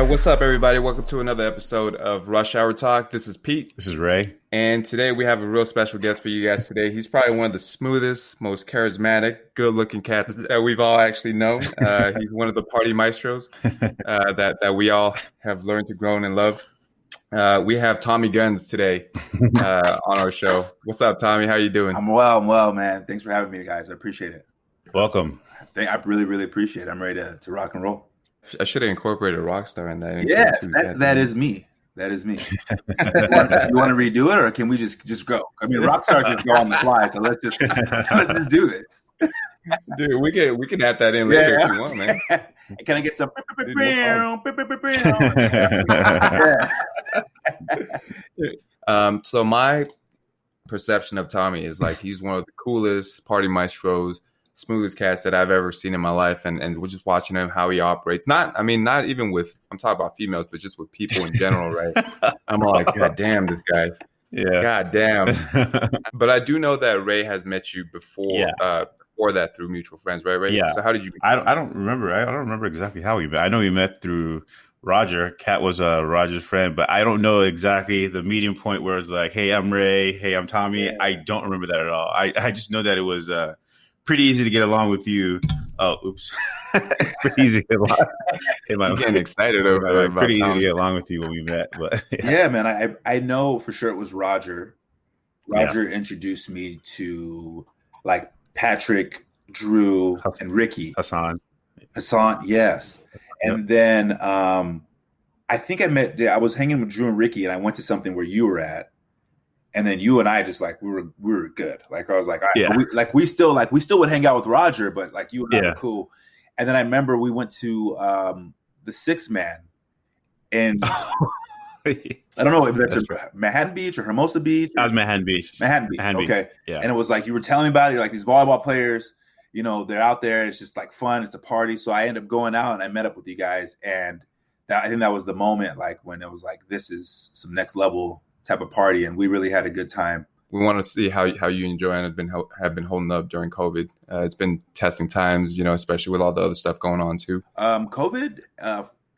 What's up, everybody? Welcome to another episode of Rush Hour Talk. This is Pete. This is Ray. And today we have a real special guest for you guys today. He's probably one of the smoothest, most charismatic, good-looking cats that we've all actually known. He's one of the party maestros that we all have learned to grow and love. We have Tomi Guns today on our show. What's up, Tommy? How you doing? I'm well, man. Thanks for having me, guys. I appreciate it. Welcome. I really appreciate it. I'm ready to rock and roll. I should have incorporated Rockstar in that. Yes, that is me. That is me. You want to redo it, or can we just go? I mean, Rockstar just go on the fly, so let's just do this. Dude, we can add that in later if you want, man. Can I get some? So my perception of Tommy is like he's one of the coolest party maestros, smoothest cats that I've ever seen in my life, and we're just watching him how he operates. Not even with, I'm talking about females, but just with people in general, right? I'm all like, God damn, this guy. Yeah. God damn. But I do know that Ray has met you before. Before that through mutual friends, right, Ray? Yeah. So how did you meet? I don't remember. I don't remember exactly how we met. I know we met through Roger. Kat was Roger's friend, but I don't know exactly the meeting point where it's like, hey, I'm Ray. Hey, I'm Tommy. Yeah. I don't remember that at all. I just know that it was pretty easy to get along with you. Oh, oops. Pretty easy to get along. I'm getting excited over it. Pretty easy to get along with you when we met. But yeah, man, I know for sure it was Roger. Roger introduced me to like Patrick, Drew, and Ricky. Hassan, yes. And then I think I was hanging with Drew and Ricky, and I went to something where you were at. And then you and I just like we were good. Like I was like, all right, we still would hang out with Roger, but like you and I were cool. And then I remember we went to the Six Man, and I don't know if that's Manhattan Beach or Hermosa Beach. That was Manhattan Beach. Manhattan Beach. Okay. Yeah. And it was like you were telling me about it. You're like these volleyball players, you know, they're out there. It's just like fun. It's a party. So I ended up going out and I met up with you guys, and I think that was the moment, like when it was like this is some next level type of party, and we really had a good time. We want to see how you and Joanne have been holding up during COVID. It's been testing times, you know, especially with all the other stuff going on too. COVID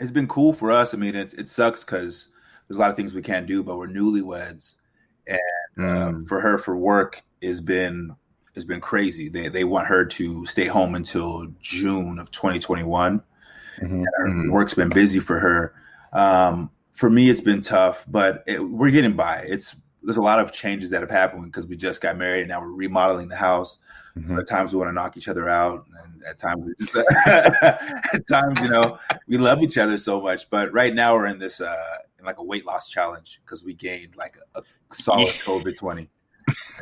has been cool for us. I mean, it sucks because there's a lot of things we can't do, but we're newlyweds, and for work has been crazy. They want her to stay home until June of 2021. And her work's been busy for her. For me, it's been tough, but we're getting by. There's a lot of changes that have happened because we just got married and now we're remodeling the house. So at times we want to knock each other out, and at times you know, we love each other so much. But right now we're in this in like a weight loss challenge because we gained like a solid COVID 20.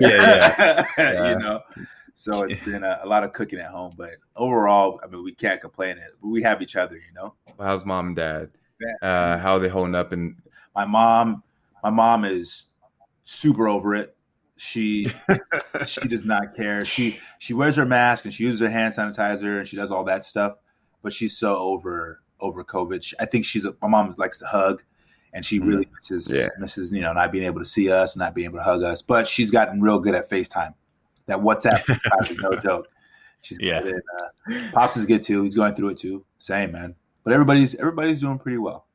Yeah. You know, so it's been a lot of cooking at home, but overall, I mean, we can't complain. We have each other, you know. Well, how's mom and dad? How are they holding up? And my mom is super over it. She does not care. She wears her mask and she uses her hand sanitizer and she does all that stuff, but she's so over COVID. I think my mom likes to hug, and she really misses you know, not being able to see us, not being able to hug us. But she's gotten real good at FaceTime. That WhatsApp FaceTime is no joke. She's good. And, Pops is good too. He's going through it too. Same, man. But everybody's doing pretty well.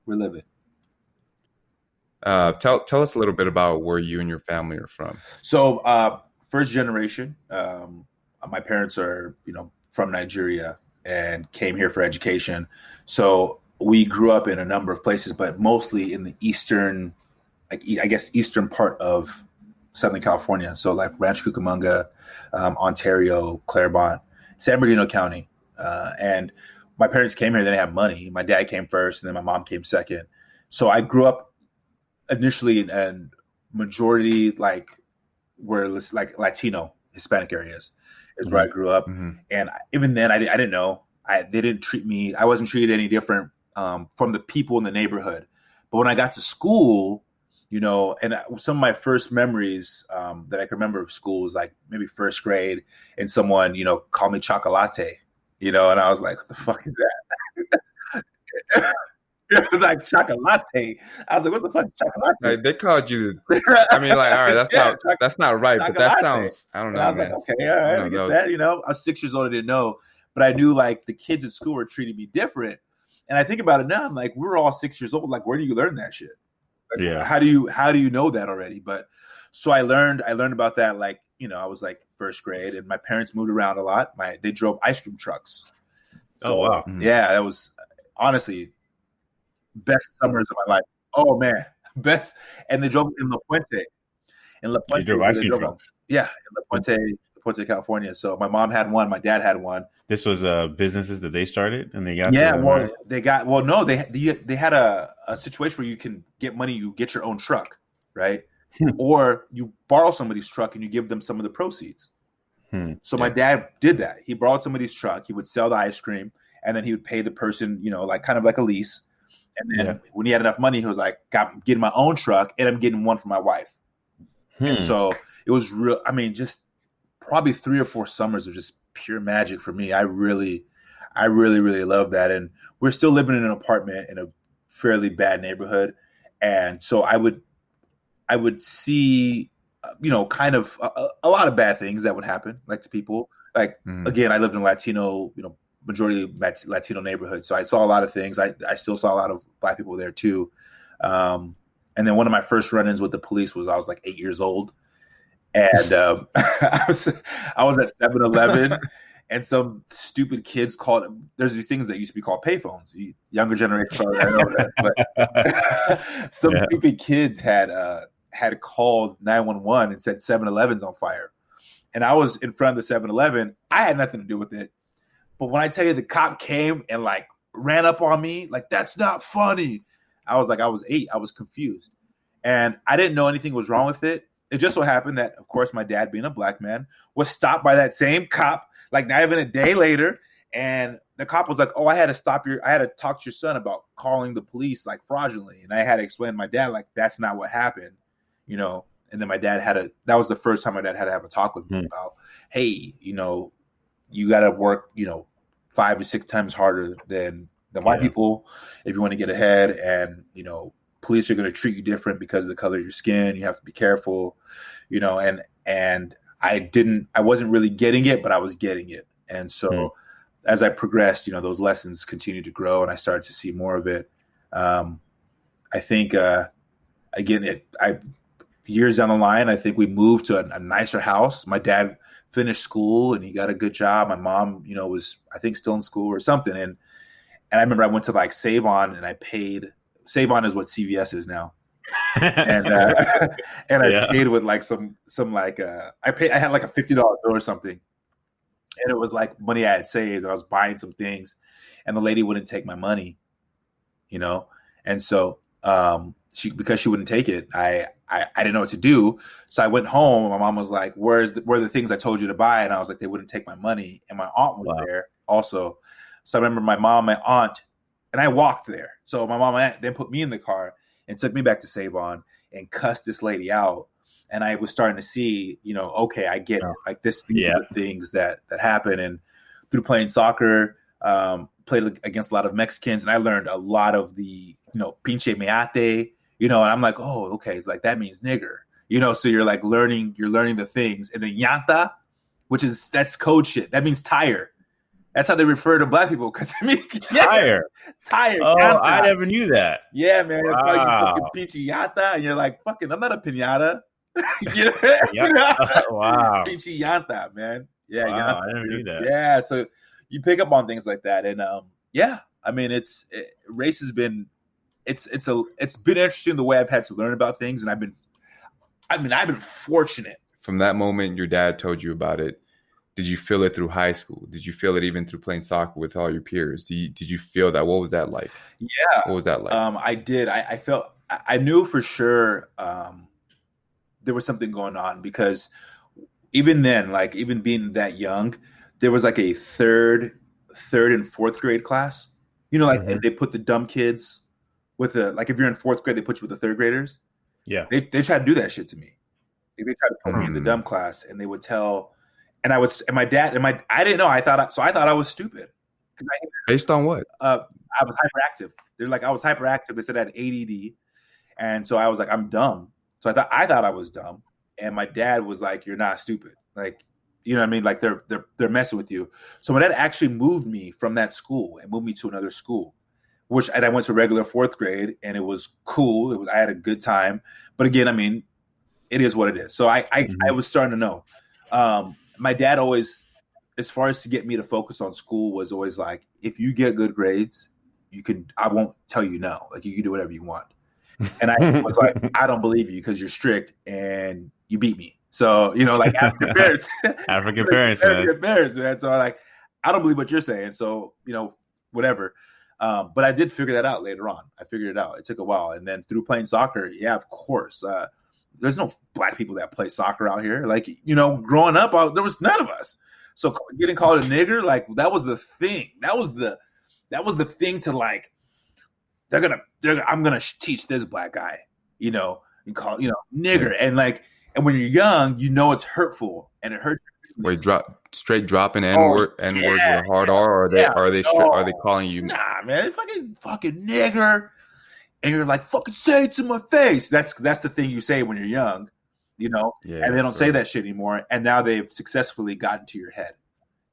We're living. Tell us a little bit about where you and your family are from. So, first generation. My parents are, you know, from Nigeria and came here for education. So we grew up in a number of places, but mostly in the eastern, like I guess eastern part of Southern California. So like Rancho Cucamonga, Ontario, Claremont, San Bernardino County, and my parents came here. They didn't have money. My dad came first, and then my mom came second. So I grew up initially in majority like where it's like Latino, Hispanic areas is where I grew up. And even then, I didn't know. They didn't treat me. I wasn't treated any different from the people in the neighborhood. But when I got to school, you know, and some of my first memories that I can remember of school was like maybe first grade, and someone, you know, called me Chocolate. You know, and I was like, what the fuck is that? It was like chocolate. I was like, what the fuck is chocolate? Like, they called you. I mean, like, all right, that's not right, but that sounds. I don't know. And I was man. like, okay, all right, I get that. You know, I was 6 years old. I didn't know, but I knew like the kids at school were treating me different. And I think about it now, I'm like, we were all 6 years old. Like, where do you learn that shit? Like, Yeah. how do you know that already? But so I learned about that. Like, I was like first grade, and my parents moved around a lot. They drove ice cream trucks. Oh, wow. Yeah, that was honestly best summers of my life. Oh man, best. And they drove in La Puente. In La Puente, drove ice cream trucks. Yeah, in La Puente, California. So my mom had one, my dad had one. This was businesses that they started, and they got they had a situation where you can get money, you get your own truck, right? Or you borrow somebody's truck and you give them some of the proceeds. So my dad did that. He borrowed somebody's truck. He would sell the ice cream, and then he would pay the person, like kind of like a lease. And then when he had enough money, he was like, I'm getting my own truck, and I'm getting one for my wife. And so it was real. I mean, just probably 3 or 4 summers of just pure magic for me. I really, really love that. And we're still living in an apartment in a fairly bad neighborhood. And so I would see, kind of a lot of bad things that would happen, like to people. Like, again, I lived in a Latino, majority Latino neighborhood. So I saw a lot of things. I still saw a lot of Black people there too. And then one of my first run-ins with the police was I was like 8 years old. And I was at 7-Eleven, and some stupid kids called. There's these things that used to be called payphones. Younger generation probably don't know that, but some stupid kids had called 911 and said 7-Eleven's on fire. And I was in front of the 7-Eleven. I had nothing to do with it. But when I tell you the cop came and like ran up on me, like, that's not funny. I was 8. I was confused. And I didn't know anything was wrong with it. It just so happened that, of course, my dad, being a Black man, was stopped by that same cop, like not even a day later. And the cop was like, "Oh, I had to talk to your son about calling the police like fraudulently." And I had to explain to my dad, like, that's not what happened, And then my dad that was the first time my dad had to have a talk with me about, hey, you got to work, 5 to 6 times harder than white people if you want to get ahead. And, police are going to treat you different because of the color of your skin. You have to be careful, and I wasn't really getting it, but I was getting it. And so as I progressed, those lessons continued to grow, and I started to see more of it. I think, years down the line, I think we moved to a nicer house. My dad finished school and he got a good job. My mom, was, I think, still in school or something. And I remember I went to like Save On, and I paid. Save On is what CVS is now. And I paid with like some like I had like a $50 bill or something, and it was like money I had saved. And I was buying some things, and the lady wouldn't take my money, and so because she wouldn't take it, I didn't know what to do. So I went home, and my mom was like, where are the things I told you to buy? And I was like, they wouldn't take my money. And my aunt was there also. So I remember my mom, my aunt, and I walked there. So my mom and aunt then put me in the car and took me back to Save On and cussed this lady out. And I was starting to see, okay, I get it. Like these are the things that happen. And through playing soccer, played against a lot of Mexicans, and I learned a lot of the, pinche meate, and I'm like, oh, okay, it's like that means nigger, so you're like learning the things. And then llanta, that's code shit. That means tire. That's how they refer to Black people, because tire. Oh, llanta. I never knew that. Yeah, man. Wow. Like, you fucking pichillata, and you're like, fucking, I'm not a piñata. Wow. Pichillata, man. Yeah, wow, I never knew that. Yeah, so you pick up on things like that, and I mean, race has been, it's been interesting the way I've had to learn about things, and I've been fortunate. From that moment your dad told you about it, did you feel it through high school? Did you feel it even through playing soccer with all your peers? Did you feel that? What was that like? Yeah. What was that like? I did. I felt, I knew for sure there was something going on, because even then, like even being that young, there was like a third and fourth grade class. They put the dumb kids with like if you're in fourth grade, they put you with the third graders. Yeah. They try to do that shit to me. They try to put me in the dumb class, and they would tell. And my dad, I didn't know. I thought I was stupid. Based on what? I was hyperactive. They're like, I was hyperactive. They said I had ADD. And so I was like, I'm dumb. So I thought I was dumb. And my dad was like, you're not stupid. Like, you know what I mean? Like they're messing with you. So my dad actually moved me from that school and moved me to another school. and I went to regular fourth grade, and it was cool. I had a good time. But again, I mean, it is what it is. So I was starting to know. My dad always, as far as to get me to focus on school, was always like, if you get good grades, I won't tell you no. Like, you can do whatever you want. And I was like, I don't believe you because you're strict and you beat me. So, like African parents. African parents, man. So like, I don't believe what you're saying. So, whatever. But I did figure that out later on. I figured it out. It took a while. And then through playing soccer, yeah, of course. There's no black people that play soccer out here. Like, growing up, there was none of us. So getting called a nigger, like, that was the thing. That was the thing to, like, I'm gonna teach this black guy, and call, nigger. And like, and when you're young, it's hurtful and it hurts. Wait, straight dropping N-word with a hard R, or are they calling you? Nah, man, fucking nigger. And you're like, fucking say it to my face. That's the thing you say when you're young, and they don't say that shit anymore. And now they've successfully gotten to your head.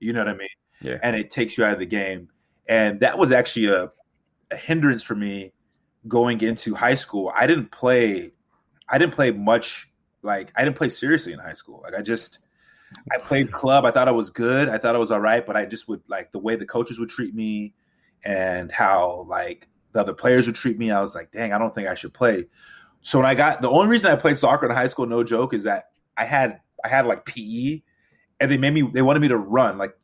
You know what I mean? Yeah. And it takes you out of the game. And that was actually a hindrance for me going into high school. I didn't play much. Like, I didn't play seriously in high school. Like, I played club. I thought I was good. I thought I was all right, but I just would, like, the way the coaches would treat me and how, like, the other players would treat me, I was like, dang, I don't think I should play. So the only reason I played soccer in high school, no joke, is that I had like PE, and they wanted me to run. Like,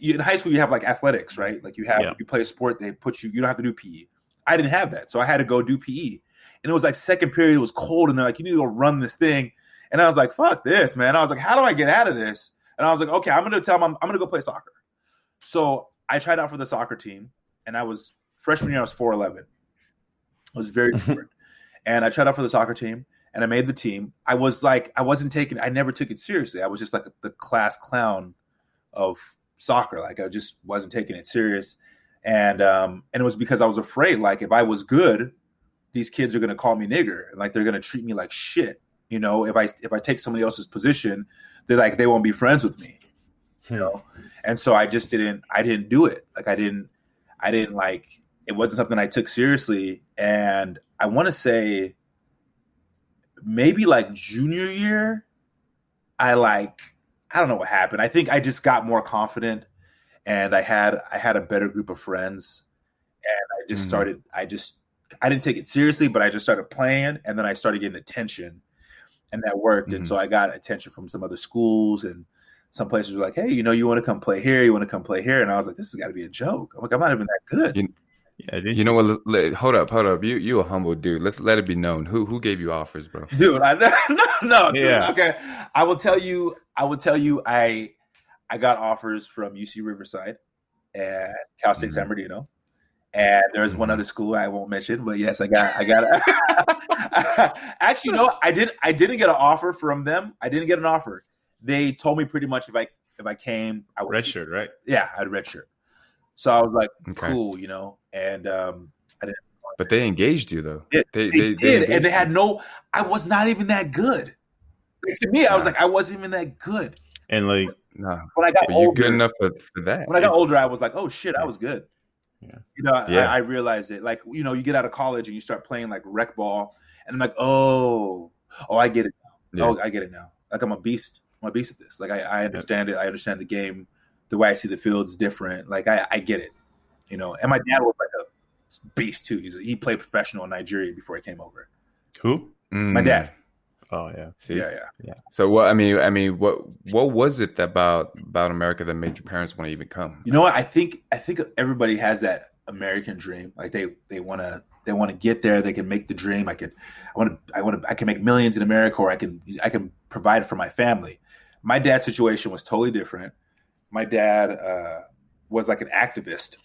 in high school, you have like athletics, right? Like, you play a sport, you don't have to do PE. I didn't have that. So I had to go do PE. And it was like second period, it was cold, and they're like, you need to go run this thing. And I was like, fuck this, man. I was like, how do I get out of this? And I was like, okay, I'm going to tell them I'm going to go play soccer. So I tried out for the soccer team, and freshman year, I was 4'11". I was very short. And I tried out for the soccer team, and I made the team. I never took it seriously. I was just like the class clown of soccer. Like, I just wasn't taking it serious. And it was because I was afraid, like, if I was good, these kids are going to call me nigger. And, like, they're going to treat me like shit. If I take somebody else's position, they won't be friends with me. And so I didn't do it. Like, I didn't like, it wasn't something I took seriously. And I want to say maybe like junior year, I don't know what happened. I think I just got more confident, and I had a better group of friends, and I just started, I didn't take it seriously, but I just started playing, and then I started getting attention, and that worked. And so I got attention from some other schools, and some places were like, hey, you want to come play here? You want to come play here? And I was like, this has got to be a joke. I'm like, I'm not even that good. You know what? Hold up. You a humble dude. Let's let it be known. Who gave you offers, bro? Dude, no. Dude, yeah. Okay, I will tell you. I got offers from UC Riverside and Cal State San Bernardino, and there's one other school I won't mention, but yes, I got. Actually, no, I didn't get an offer from them. I didn't get an offer. They told me pretty much if I came, I would redshirt, right? Yeah, I had redshirt. So I was like, cool, and I didn't. But they engaged you though. Yeah, they did, and they had I was not even that good. Like, to me, I was like, I wasn't even that good. And like, when I got older, you're good enough for that. When I got older, I was like, oh shit, I was good. Yeah. I realized it. Like, you get out of college and you start playing like rec ball, and I'm like, oh, I get it now. Yeah. Oh, I get it now. Like, I'm a beast. I'm a beast at this. Like, I understand it. I understand the game. The way I see the field is different. Like, I get it. And my dad was like a beast too. He played professional in Nigeria before he came over. Who? My dad. Oh yeah. See? Yeah. So what? I mean, what was it about America that made your parents want to even come? You know what? I think everybody has that American dream. Like, they want to get there. They can make the dream. I can make millions in America, or I can provide for my family. My dad's situation was totally different. My dad was like an activist,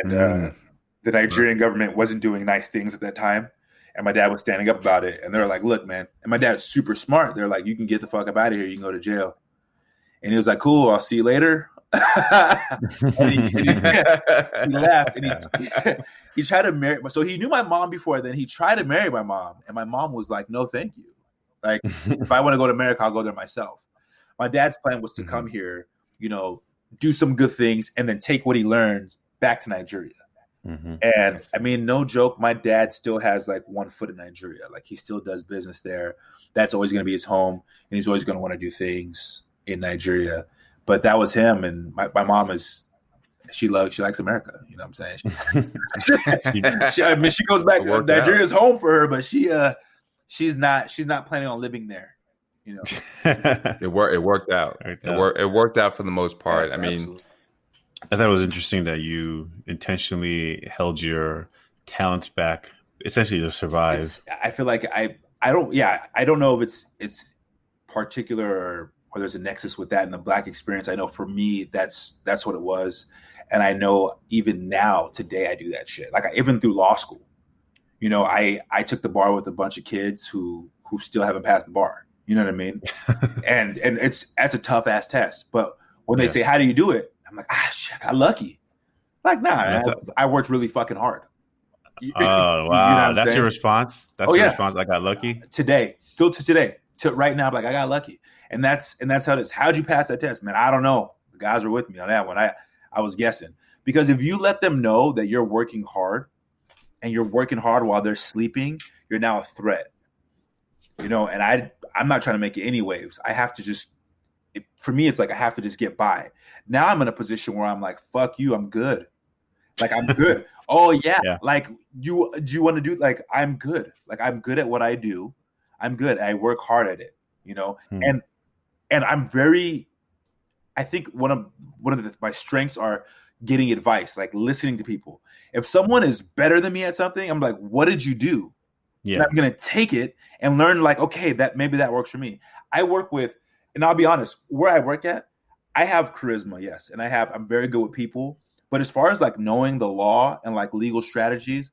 and the Nigerian government wasn't doing nice things at that time. And my dad was standing up about it. And they were like, look, man. And my dad's super smart. They're like, you can get the fuck up out of here. You can go to jail. And he was like, cool, I'll see you later. and he laughed. And he tried to marry. So he knew my mom before then. He tried to marry my mom. And my mom was like, no, thank you. Like, if I want to go to America, I'll go there myself. My dad's plan was to come here, do some good things, and then take what he learned back to Nigeria. And I mean, no joke, my dad still has like one foot in Nigeria. Like he still does business there. That's always going to be his home, and he's always going to want to do things in Nigeria. But that was him. And my mom she likes America. You know what I'm saying? I mean, she goes back. Nigeria's home for her, but she's not planning on living there. You know, it worked out. It worked out for the most part. Yes, I mean. Absolutely. I thought it was interesting that you intentionally held your talents back, essentially to survive. I feel like I don't know if it's particular or there's a nexus with that in the Black experience. I know for me that's what it was, and I know even now today I do that shit. Like even through law school, you know, I took the bar with a bunch of kids who still haven't passed the bar. You know what I mean? and that's a tough ass test. But when they say, "How do you do it?" I'm like, shit, I got lucky. Like, nah, I worked really fucking hard. Oh, wow. That's your response? That's your response? I got lucky? Today. Still to today. To right now, I'm like, I got lucky. And that's how it is. How'd you pass that test? Man, I don't know. The guys were with me on that one. I was guessing. Because if you let them know that you're working hard and you're working hard while they're sleeping, you're now a threat. You know, and I'm not trying to make it any waves. I have to just, for me, it's like I have to just get by. Now I'm in a position where I'm like, fuck you, I'm good. Like, I'm good. Oh, yeah. Like, do you want to do, like, I'm good. Like, I'm good at what I do. I'm good. I work hard at it, you know? And I'm very, I think one of my strengths are getting advice, like listening to people. If someone is better than me at something, I'm like, what did you do? Yeah. And I'm going to take it and learn, like, okay, maybe that works for me. I work with, and I'll be honest, where I work at, I have charisma, yes. And I'm very good with people. But as far as like knowing the law and like legal strategies,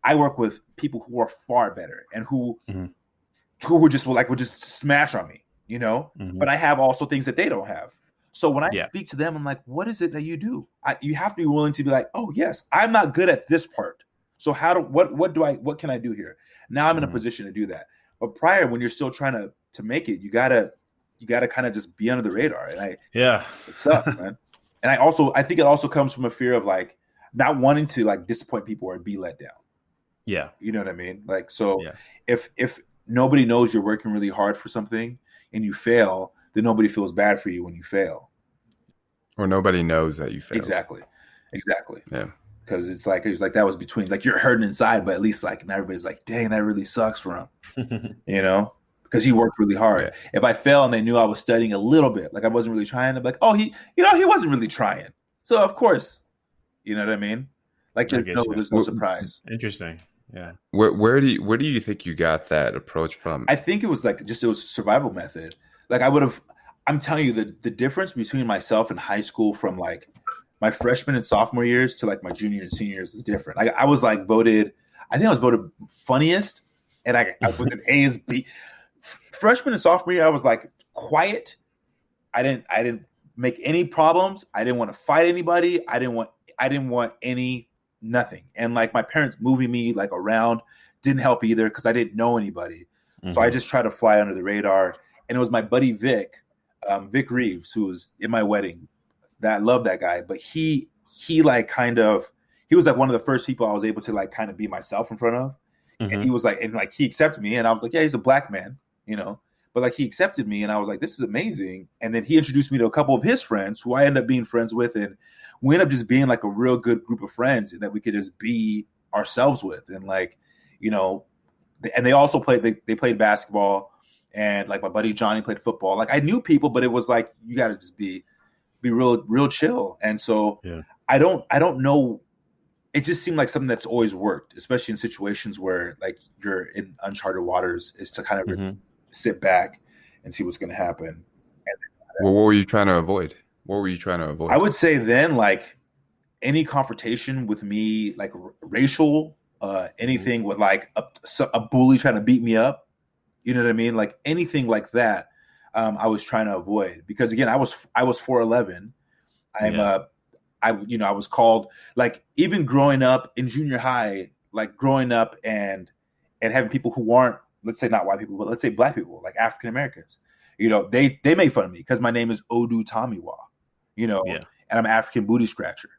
I work with people who are far better and who would just smash on me, you know? But I have also things that they don't have. So when I speak to them, I'm like, what is it that you do? You have to be willing to be like, oh yes, I'm not good at this part. So what can I do here? Now I'm in a position to do that. But prior, when you're still trying to make it, you gotta kind of just be under the radar. And it sucks, man. And I think it also comes from a fear of like not wanting to like disappoint people or be let down. Yeah. You know what I mean? Like, so if nobody knows you're working really hard for something and you fail, then nobody feels bad for you when you fail. Or nobody knows that you failed. Exactly. Yeah. Because it was like that was between, like, you're hurting inside, but at least like, and everybody's like, dang, that really sucks for him. You know? Because he worked really hard. Yeah. If I fell and they knew I was studying a little bit, like I wasn't really trying, they'd be like, oh, he wasn't really trying. So of course, you know what I mean? Like there's no surprise. Interesting. Yeah. Where do you think you got that approach from? I think it was like it was a survival method. Like I'm telling you the difference between myself in high school from like my freshman and sophomore years to like my junior and senior years is different. I was voted funniest, and I was an A as B. Freshman and sophomore year, I was like quiet. I didn't make any problems. I didn't want to fight anybody. I didn't want nothing. And like my parents moving me like around didn't help either because I didn't know anybody. So I just tried to fly under the radar. And it was my buddy Vic Reeves, who was in my wedding. That I love that guy, but he was like one of the first people I was able to like kind of be myself in front of. And he was like, and like he accepted me, and I was like, yeah, he's a black man, you know. But like he accepted me, and I was like, this is amazing. And then he introduced me to a couple of his friends who I ended up being friends with, and we ended up just being like a real good group of friends that we could just be ourselves with. And like, you know, and they also played basketball, and like my buddy Johnny played football. Like I knew people, but it was like you got to just be real chill. And so I don't know. It just seemed like something that's always worked, especially in situations where like you're in uncharted waters, is to kind of sit back and see what's going to happen. Well, what were you trying to avoid? I would say then, like any confrontation with me, like racial, anything with like a bully trying to beat me up, you know what I mean? Like anything like that, I was trying to avoid, because again, I was 4'11". I was called, like, even growing up in junior high, like growing up and having people who aren't, let's say not white people, but let's say black people, like African Americans, you know, they make fun of me because my name is Odu Tomiwa, you know, and I'm African booty scratcher.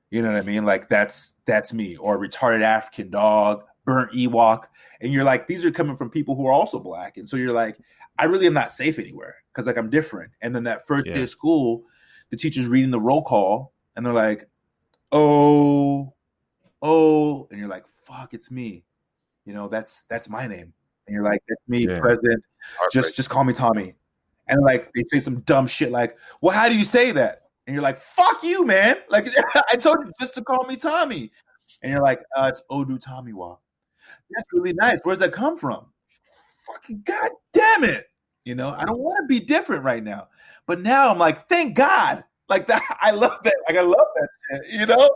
You know what I mean? Like that's me. Or retarded African dog, burnt Ewok. And you're like, these are coming from people who are also black. And so you're like, I really am not safe anywhere because like I'm different. And then that first day of school, the teacher's reading the roll call and they're like, oh, and you're like, fuck, it's me. You know, that's my name. And you're like, that's me, President. Just call me Tommy. And like they say some dumb shit like, well, how do you say that? And you're like, fuck you, man. Like I told you just to call me Tommy. And you're like, it's Odu Tomiwa. That's really nice. Where's that come from? Fucking God damn it. You know, I don't want to be different right now. But now I'm like, thank God. Like that, I love that. Like I love that shit, you know?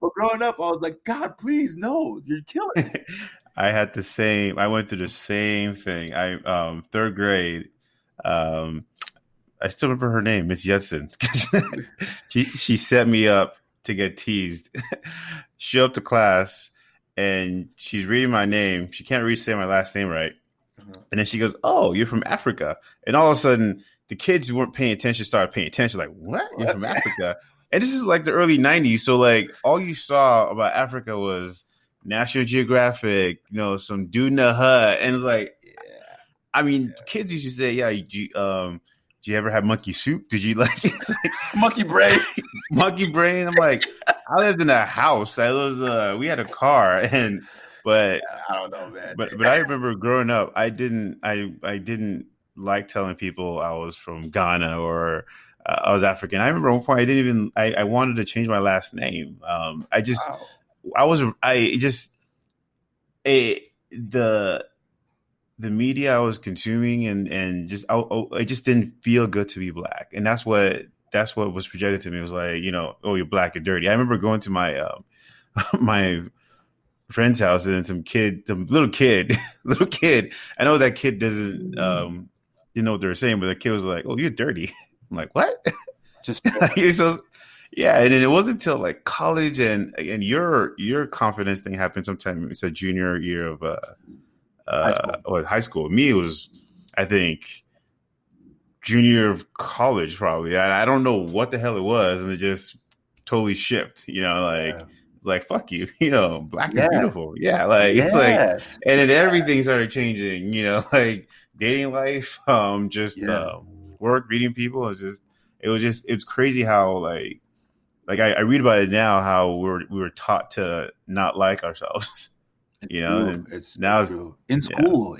But growing up, I was like, God, please, no, you're killing me. I went through the same thing. Third grade, I still remember her name, Miss Jetson. she set me up to get teased. Show up to class and she's reading my name. She can't really say my last name right. And then she goes, "Oh, you're from Africa." And all of a sudden, the kids who weren't paying attention started paying attention. Like, what? You're from Africa? And this is like the early 90s. So like all you saw about Africa was National Geographic, you know, some dude in a hut. And it's like, I mean, kids used to say, yeah, did you ever have monkey soup? Did you like it? Like, monkey brain? Monkey brain. I'm like, I lived in a house. We had a car, but I don't know, man. But I remember growing up, I didn't like telling people I was from Ghana or I was African. I remember at one point I wanted to change my last name. The media I was consuming and just I just didn't feel good to be black, and that's what was projected to me. It was like, you know, oh, you're black, you're dirty. I remember going to my my friend's house and some little kid. I know that kid doesn't didn't know what they were saying, but the kid was like, "Oh, you're dirty." I'm like, "What?" Just yeah. And then it wasn't until like college and your confidence thing happened sometime. It's a junior year of high school. Me, it was, I think, junior year of college probably. I don't know what the hell it was, and it just totally shipped. You know, like fuck you. You know, black is beautiful. Yeah, like it's like, and then everything started changing. You know, like dating life, work, meeting people. It's crazy how like I read about it now, how we were taught to not like ourselves. You know, and it's now true. In school,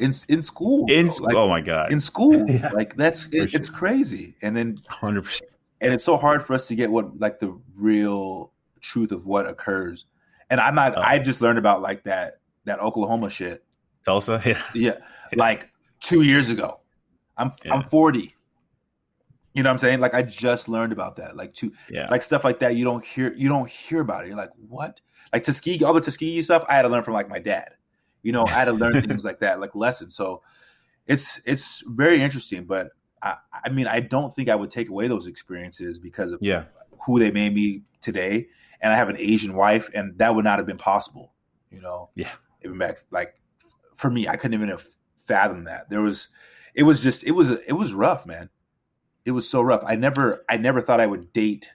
like, oh my God, in school, like it's crazy. And then 100%, and it's so hard for us to get what like the real truth of what occurs. And I'm not. I just learned about like that Oklahoma shit, Tulsa, yeah, like 2 years ago. I'm 40. You know what I'm saying? Like I just learned about that. Like like stuff like that you don't hear about it. You're like, what? Like Tuskegee, all the Tuskegee stuff, I had to learn from like my dad. You know, I had to learn things like that, like lessons. So it's very interesting. But I mean, I don't think I would take away those experiences because of who they made me today. And I have an Asian wife, and that would not have been possible. You know, even back like for me, I couldn't even have fathomed that. It was rough, man. It was so rough. I never thought I would date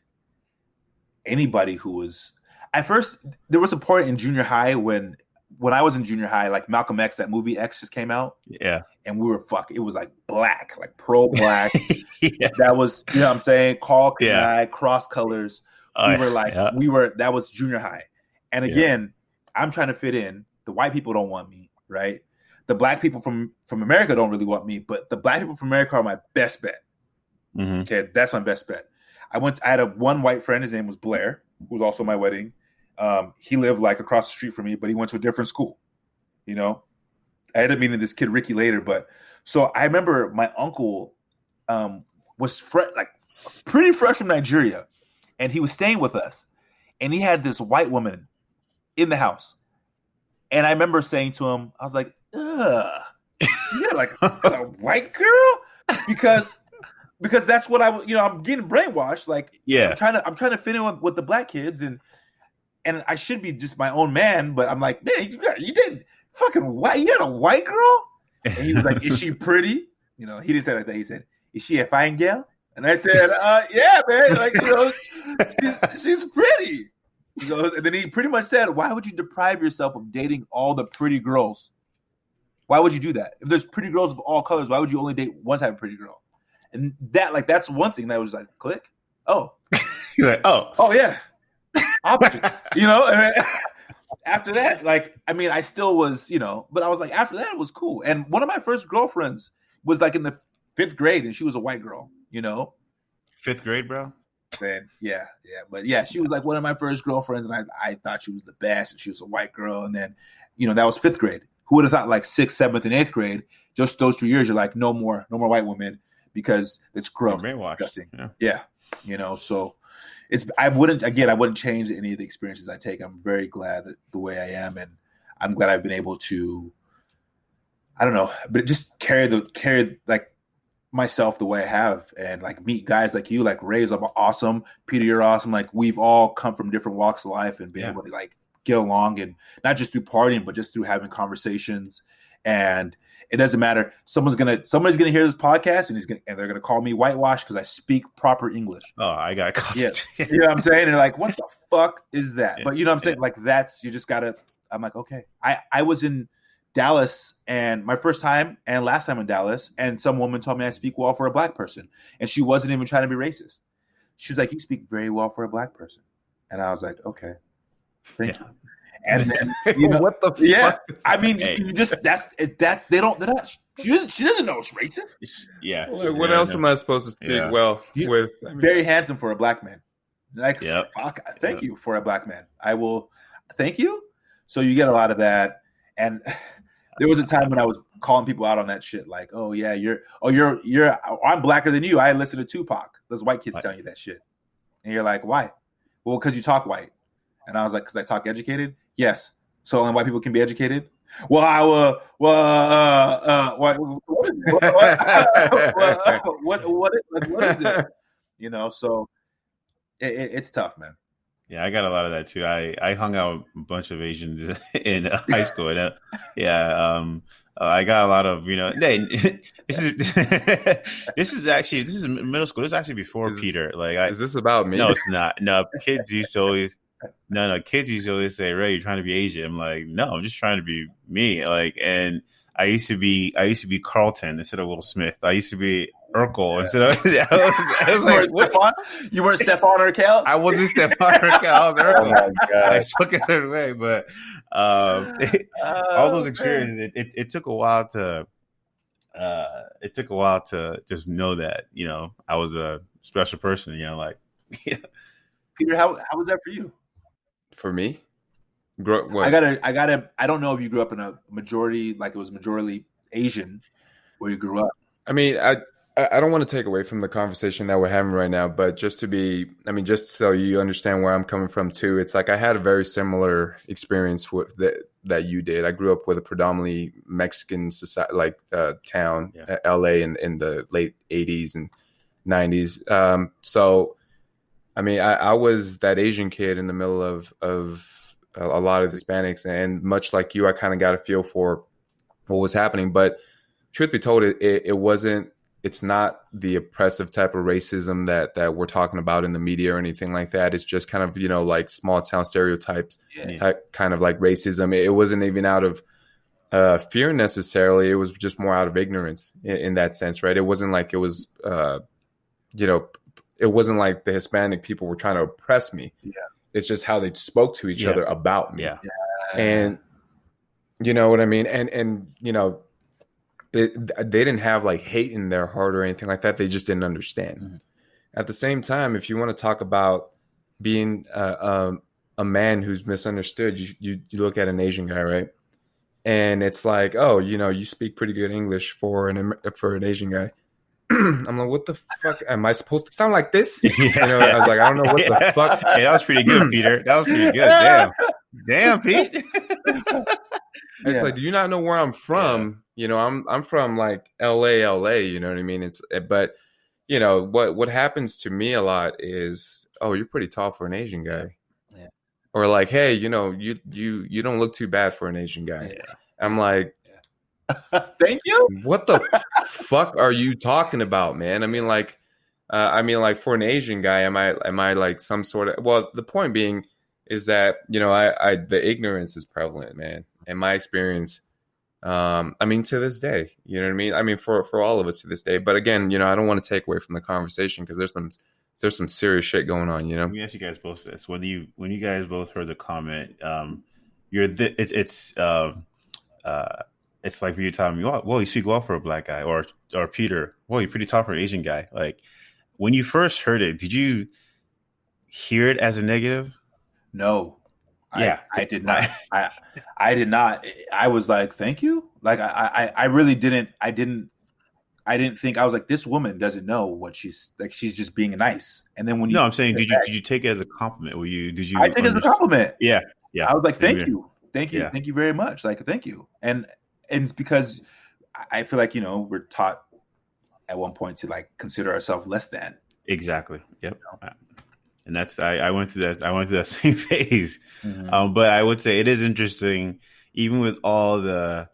anybody who was. At first, there was a point in junior high when I was in junior high, like Malcolm X, that movie X just came out. Yeah. And we were it was like black, like pro black. That was, you know what I'm saying? Carl Kanai, cross colors. That was junior high. And again, I'm trying to fit in. The white people don't want me, right? The black people from America don't really want me, but the black people from America are my best bet. Mm-hmm. Okay, that's my best bet. I had one white friend. His name was Blair, who was also my wedding. He lived like across the street from me, but he went to a different school. You know, I ended up meeting this kid Ricky later. But so I remember my uncle was pretty fresh from Nigeria, and he was staying with us, and he had this white woman in the house. And I remember saying to him, I was like, "Ugh, yeah, like a white girl," because that's what I'm getting brainwashed. Like, I'm trying to fit in with the black kids, and I should be just my own man, but I'm like, man, you did fucking white. You had a white girl, and he was like, "Is she pretty?" You know, he didn't say it like that. He said, "Is she a fine gal?" And I said, "Yeah, man. Like, you know, she's pretty." He goes, and then he pretty much said, "Why would you deprive yourself of dating all the pretty girls? Why would you do that? If there's pretty girls of all colors, why would you only date one type of pretty girl?" And that's one thing that was like, click. Oh, You're like, oh yeah, options. After that, I still was, but I was like, after that, it was cool. And one of my first girlfriends was like in the 5th grade, and she was a white girl. 5th grade, bro. Then but she was like one of my first girlfriends, and I thought she was the best, and she was a white girl. And then, that was 5th grade. Who would have thought like 6th, 7th, and 8th grade? Just those 3 years, you're like, no more white women because it's gross, disgusting. Yeah. So I wouldn't change any of the experiences I take. I'm very glad that the way I am, and I'm glad I've been able to, I don't know, but just carry like myself the way I have, and like meet guys like you, like Ray's awesome, Peter, you're awesome. Like we've all come from different walks of life and been able to like get along, and not just through partying, but just through having conversations. And it doesn't matter. Somebody's gonna hear this podcast, and they're gonna call me whitewash because I speak proper English. Oh, I got coffee. Yeah, you know what I'm saying? And they're like, "What the fuck is that?" But you know what I'm saying? Like you just gotta. I'm like, okay. I was in Dallas, and my first time and last time in Dallas, and some woman told me I speak well for a black person, and she wasn't even trying to be racist. She's like, "You speak very well for a black person," and I was like, "Okay, thank you." And then, what the fuck? Yeah, I mean, you just that's they're not. She doesn't know it's racist. Yeah. What else am I supposed to speak well with? Very handsome for a black man. Like, fuck, thank you for a black man. I will thank you. So you get a lot of that, and there was a time when I was calling people out on that shit, like, "Oh yeah, I'm blacker than you. I listen to Tupac." Those white kids telling you that shit, and you're like, "Why?" Well, because you talk white, and I was like, "Because I talk educated." Yes. So only white people can be educated. Well, what is it? So it's tough, man. Yeah, I got a lot of that too. I hung out with a bunch of Asians in high school. And, I got a lot of, this is middle school. This is actually before Peter. Is this about me? No, it's not. No, kids used to always say, "Ray, you're trying to be Asian." I'm like, "No, I'm just trying to be me." And I used to be Carlton instead of Will Smith. I used to be Urkel instead of. I was like, Stefan? You weren't Stefan or Cal? I wasn't Stefan or Cal. I was Urkel. Oh my God. I took it away, but all those experiences, it took a while to. It took a while to just know that I was a special person. Peter, how was that for you? For me, I don't know if you grew up in a majority, like it was majority Asian, where you grew up. I mean, I don't want to take away from the conversation that we're having right now, but just so you understand where I'm coming from too. It's like I had a very similar experience with that you did. I grew up with a predominantly Mexican society, town, LA, in the late '80s and '90s. So. I mean, I was that Asian kid in the middle of a lot of Hispanics, and much like you, I kind of got a feel for what was happening. But truth be told, it's not the oppressive type of racism that we're talking about in the media or anything like that. It's just kind of, like small town stereotypes, type kind of like racism. It wasn't even out of fear necessarily. It was just more out of ignorance in that sense, right? It wasn't like it was, it wasn't like the Hispanic people were trying to oppress me. Yeah. It's just how they spoke to each other about me. Yeah. And you know what I mean? And they didn't have like hate in their heart or anything like that. They just didn't understand. Mm-hmm. At the same time, if you want to talk about being a man who's misunderstood, you look at an Asian guy, right? And it's like, oh, you speak pretty good English for an Asian guy. I'm like, what the fuck? Am I supposed to sound like this? I was like, I don't know what the fuck. Hey, that was pretty good, Peter. That was pretty good. Damn, Pete. It's like, do you not know where I'm from? Yeah. I'm from like LA. You know what I mean? But what happens to me a lot is, oh, you're pretty tall for an Asian guy. Yeah. Or like, hey, you don't look too bad for an Asian guy. Yeah. I'm like, thank you. What the fuck are you talking about, man? I mean, like for an Asian guy, am I like some sort of? Well, the point being, is that, I the ignorance is prevalent, man. In my experience, I mean, to this day, you know what I mean? I mean, for all of us to this day. But again, I don't want to take away from the conversation because there's some serious shit going on, Let me ask you guys both this: when you guys both heard the comment, it's like you telling me, well, you speak well for a black guy, or Peter, well, you're pretty tough for an Asian guy. Like, when you first heard it, did you hear it as a negative? No. Yeah, I did not. I did not. I was like, thank you. Like, I really didn't. I didn't think. I was like, this woman doesn't know what she's like. She's just being nice. And then when I'm saying, did you take it as a compliment? Did you? I take it as a compliment. Yeah. I was like, thank you very much. Like, thank you. And it's because I feel like we're taught at one point to like consider ourselves less than. Exactly. Yep. And that's I went through that. I went through that same phase. Mm-hmm. But I would say it is interesting, even with all the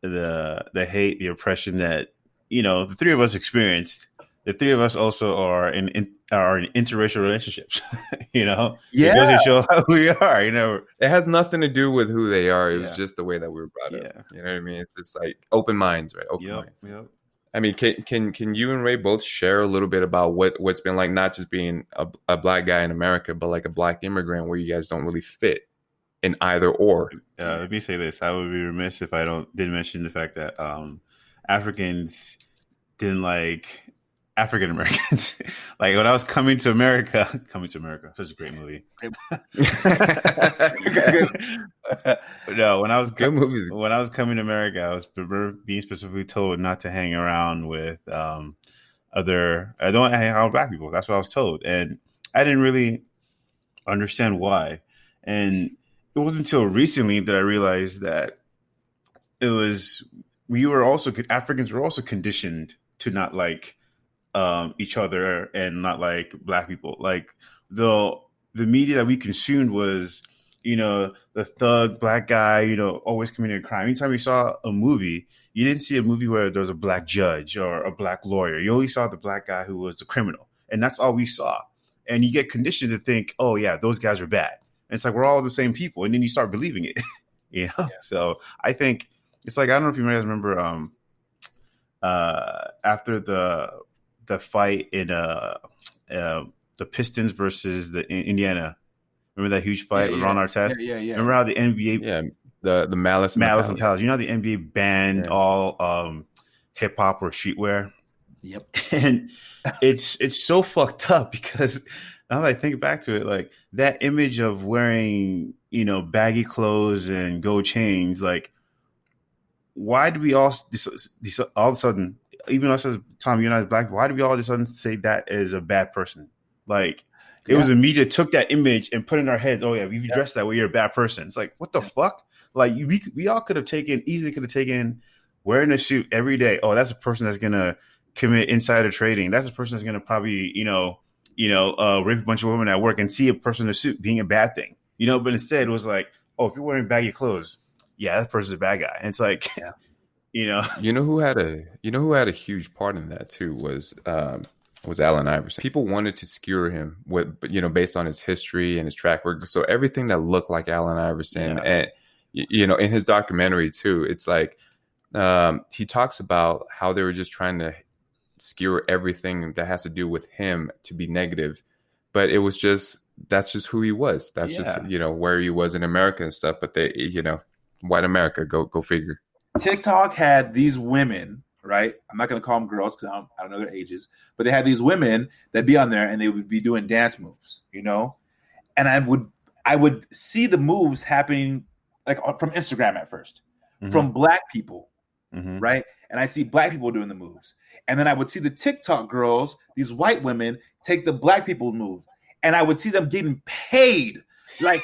hate, the oppression that the three of us experienced. The three of us also are in interracial relationships. Yeah, it doesn't show how we are. It has nothing to do with who they are. It was just the way that we were brought up. You know what I mean? It's just like open minds, right? Open minds. Yep. I mean, can you and Ray both share a little bit about what's been like, not just being a black guy in America, but like a black immigrant where you guys don't really fit in either or? Let me say this: I would be remiss if I didn't mention the fact that Africans didn't like African Americans. Like, when I was coming to America, such a great movie. No, when I was coming to America, I was being specifically told not to hang around with I don't hang out with black people. That's what I was told, and I didn't really understand why. And it wasn't until recently that I realized that Africans were also conditioned to not like each other and not like black people. Like, the media that we consumed was, the thug black guy, always committing a crime. Anytime you saw a movie, you didn't see a movie where there was a black judge or a black lawyer. You only saw the black guy who was the criminal, and that's all we saw. And you get conditioned to think, oh yeah, those guys are bad. And it's like, we're all the same people, and then you start believing it. Yeah. So I think it's like, I don't know if you guys remember after the fight in the Pistons versus the Indiana. Remember that huge fight with Ron Artest? Yeah. Remember how the NBA the Malice in the Palace. How the NBA banned all hip hop or streetwear? Yep. And it's so fucked up because now that I think back to it, like, that image of wearing, baggy clothes and gold chains, like, why do we all of a sudden, even us as Tom, you and I as black, why do we all of a sudden say that is a bad person? Like, it was the media took that image and put in our heads, oh yeah, if you dress that way, you're a bad person. It's like, what the fuck? Like, we all could have taken wearing a suit every day. Oh, that's a person that's gonna commit insider trading. That's a person that's gonna probably, rape a bunch of women at work, and see a person in a suit being a bad thing. But instead it was like, oh, if you're wearing baggy clothes, yeah, that person's a bad guy. And it's like, you know who had a huge part in that too was Allen Iverson. People wanted to skewer him based on his history and his track record. So everything that looked like Allen Iverson, and in his documentary too, it's like he talks about how they were just trying to skewer everything that has to do with him to be negative, but it was that's just who he was. That's just where he was in America and stuff. But they, white America, go figure. TikTok had these women, right? I'm not going to call them girls because I don't know their ages, but they had these women that be on there and they would be doing dance moves, and I would see the moves happening like from Instagram at first, from black people, right? And I see black people doing the moves, and then I would see the TikTok girls, these white women, take the black people moves, and I would see them getting paid, like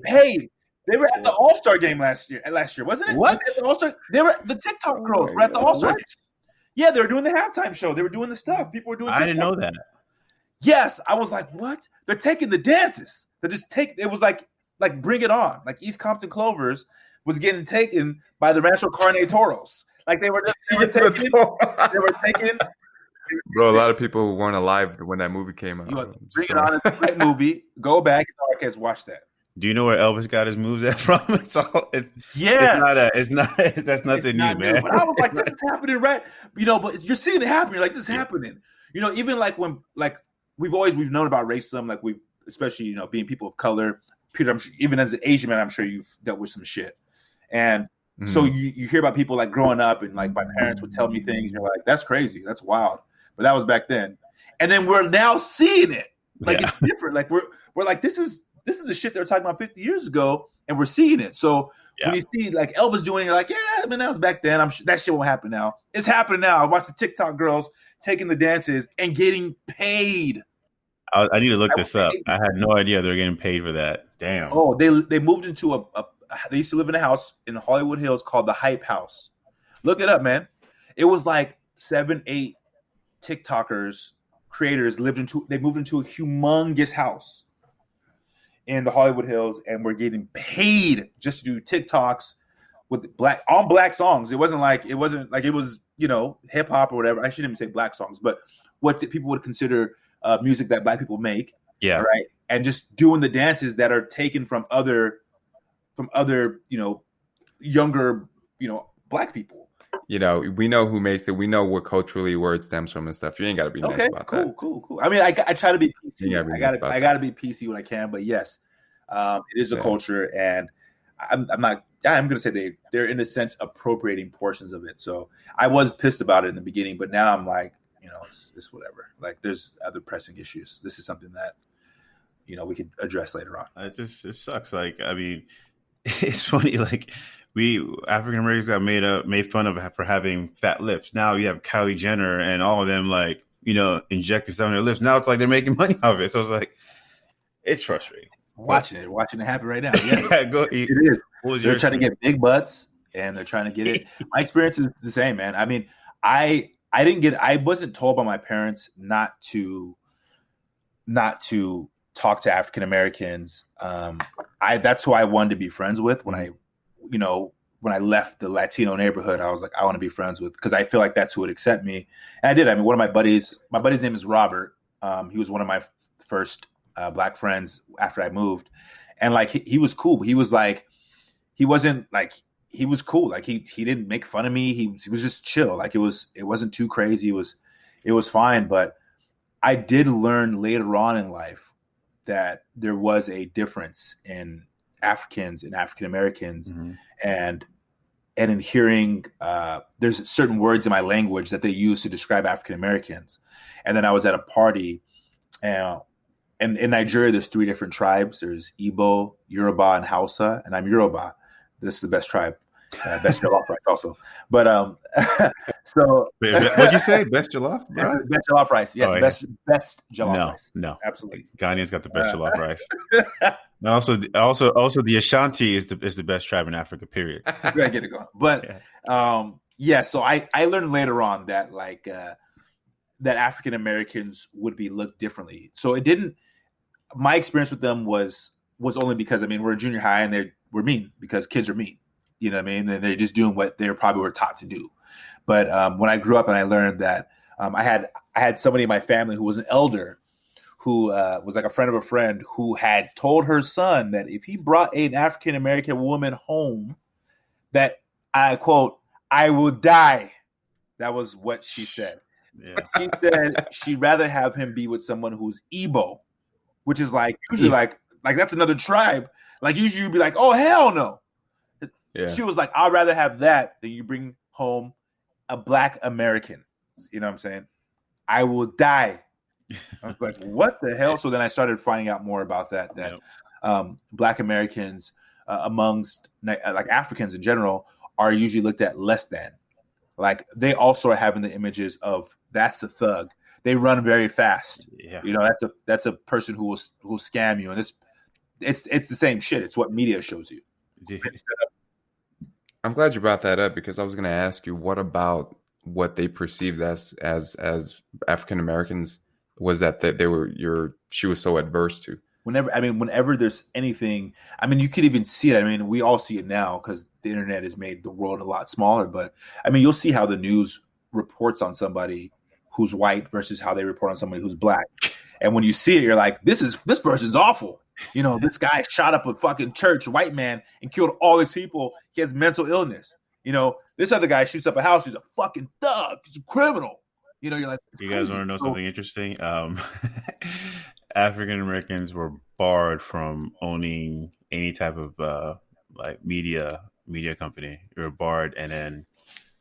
paid. They were at the All-Star game last year, wasn't it? What? They were the TikTok girls were at the All-Star game. Yeah, they were doing the halftime show. They were doing the stuff. People were doing TikTok. I didn't know that. Yes, I was like, what? They're taking the dances. It was like Bring It On. Like East Compton Clovers was getting taken by the Rancho Carne Toros. Like they were taking Bro, a lot of people weren't alive when that movie came out. Bring It On is a great movie. Go back and podcast, watch that. Do you know where Elvis got his moves at from? That's nothing new, man. But I was like, this is happening, right? But you're seeing it happen. You're like, this is happening. Even like when we've known about racism, like especially being people of color. Peter, even as an Asian man, I'm sure you've dealt with some shit. And so you hear about people like growing up and like my parents would tell me things. And you're like, that's crazy. That's wild. But that was back then. And then we're now seeing it. Like it's different. Like we're like, this is the shit they were talking about 50 years ago, and we're seeing it. So when you see like Elvis doing it, you're like, yeah, man, that was back then. I'm sure that shit won't happen now. It's happening now. I watch the TikTok girls taking the dances and getting paid. I need to look this up. I had no idea they were getting paid for that. Damn. Oh, they moved into they used to live in a house in Hollywood Hills called the Hype House. Look it up, man. It was like 7-8 TikTokers, creators they moved into a humongous house in the Hollywood Hills, and we're getting paid just to do TikToks with black songs. It wasn't like it was hip hop or whatever. I shouldn't even say black songs, but what people would consider music that black people make. Yeah. Right. And just doing the dances that are taken from other younger, black people. We know who makes it. We know what culturally where it stems from and stuff. You ain't got to be nice about that. Cool. I mean, I try to be PC. I got to be PC when I can, but yes, it is a culture, and I'm not. I'm going to say they're in a sense appropriating portions of it. So I was pissed about it in the beginning, but now I'm like, it's whatever. Like, there's other pressing issues. This is something that we could address later on. It sucks. Like, I mean, it's funny. Like, we African Americans got made fun of for having fat lips. Now you have Kylie Jenner and all of them like injecting some of their lips. Now it's like they're making money off of it. So it's like it's frustrating. Watching it happen right now. Yes. It is. They're trying to get big butts and they're trying to get it. My experience is the same, man. I mean, I wasn't told by my parents not to talk to African Americans. That's who I wanted to be friends with when I left the Latino neighborhood. I was like, I want to be friends with, because I feel like that's who would accept me. And I did. I mean, one of my buddy's name is Robert. He was one of my first black friends after I moved, and like he was cool. He was like, he wasn't like, he was cool. Like he didn't make fun of me. He was just chill. Like it wasn't too crazy. It was fine. But I did learn later on in life that there was a difference in Africans and African Americans, and in hearing there's certain words in my language that they use to describe African Americans. And then I was at a party, and in Nigeria there's 3 different tribes. There's Igbo, Yoruba, and Hausa, and I'm Yoruba. This is the best tribe. Best jollof rice also. But so what'd you say? Best jollof, bro? Best jollof rice. Yes, yeah. best jollof rice. No, absolutely. Ghanaia's got the best jollof rice. And also the Ashanti is the best tribe in Africa. Period. Gotta get it going. But so I learned later on that that African Americans would be looked differently. So it didn't. My experience with them was only because, I mean, we're in junior high and we're mean because kids are mean. You know what I mean? And they're just doing what they probably were taught to do. But when I grew up and I learned that I had somebody in my family who was an elder, who was like a friend of a friend, who had told her son that if he brought an African American woman home, that, I quote, I will die. That was what she said. Yeah. She said she'd rather have him be with someone who's Igbo, which is like usually like that's another tribe. Like usually you'd be like, oh hell no. Yeah. She was like, I'd rather have that than you bring home a Black American. You know what I'm saying? I will die. I was like, what the hell? So then I started finding out more about that Black Americans amongst like Africans in general are usually looked at less than. Like they also are having the images of, that's a thug. They run very fast. Yeah. That's a person who will scam you. And it's the same shit. It's what media shows you. I'm glad you brought that up, because I was going to ask you, what about what they perceived as African Americans was that she was so adverse to? Whenever there's anything, I mean, you could even see it. I mean, we all see it now because the internet has made the world a lot smaller. But I mean, you'll see how the news reports on somebody who's white versus how they report on somebody who's black. And when you see it, you're like, this person's awful. You know, this guy shot up a fucking church, white man, and killed all these people. He has mental illness. You know, this other guy shoots up a house. He's a fucking thug. He's a criminal. You know, you're like, you guys want to know something interesting? African Americans were barred from owning any type of like media company. They were barred, and then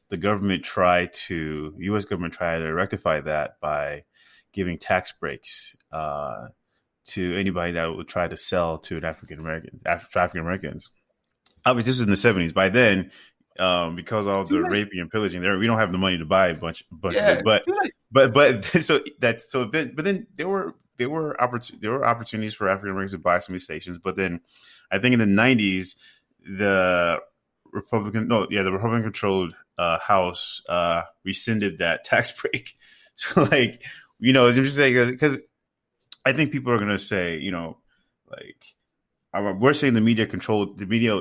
the U.S. government tried to rectify that by giving tax breaks to anybody that would try to sell to African Americans. Obviously, this was in the 70s. By then, because of the raping and pillaging, we don't have the money to buy a bunch of it. But then there were opportunities for African Americans to buy some of these stations. But then, I think in the 90s, the Republican controlled House rescinded that tax break. So, like, you know, it's interesting because I think people are going to say, you know, like, we're saying the media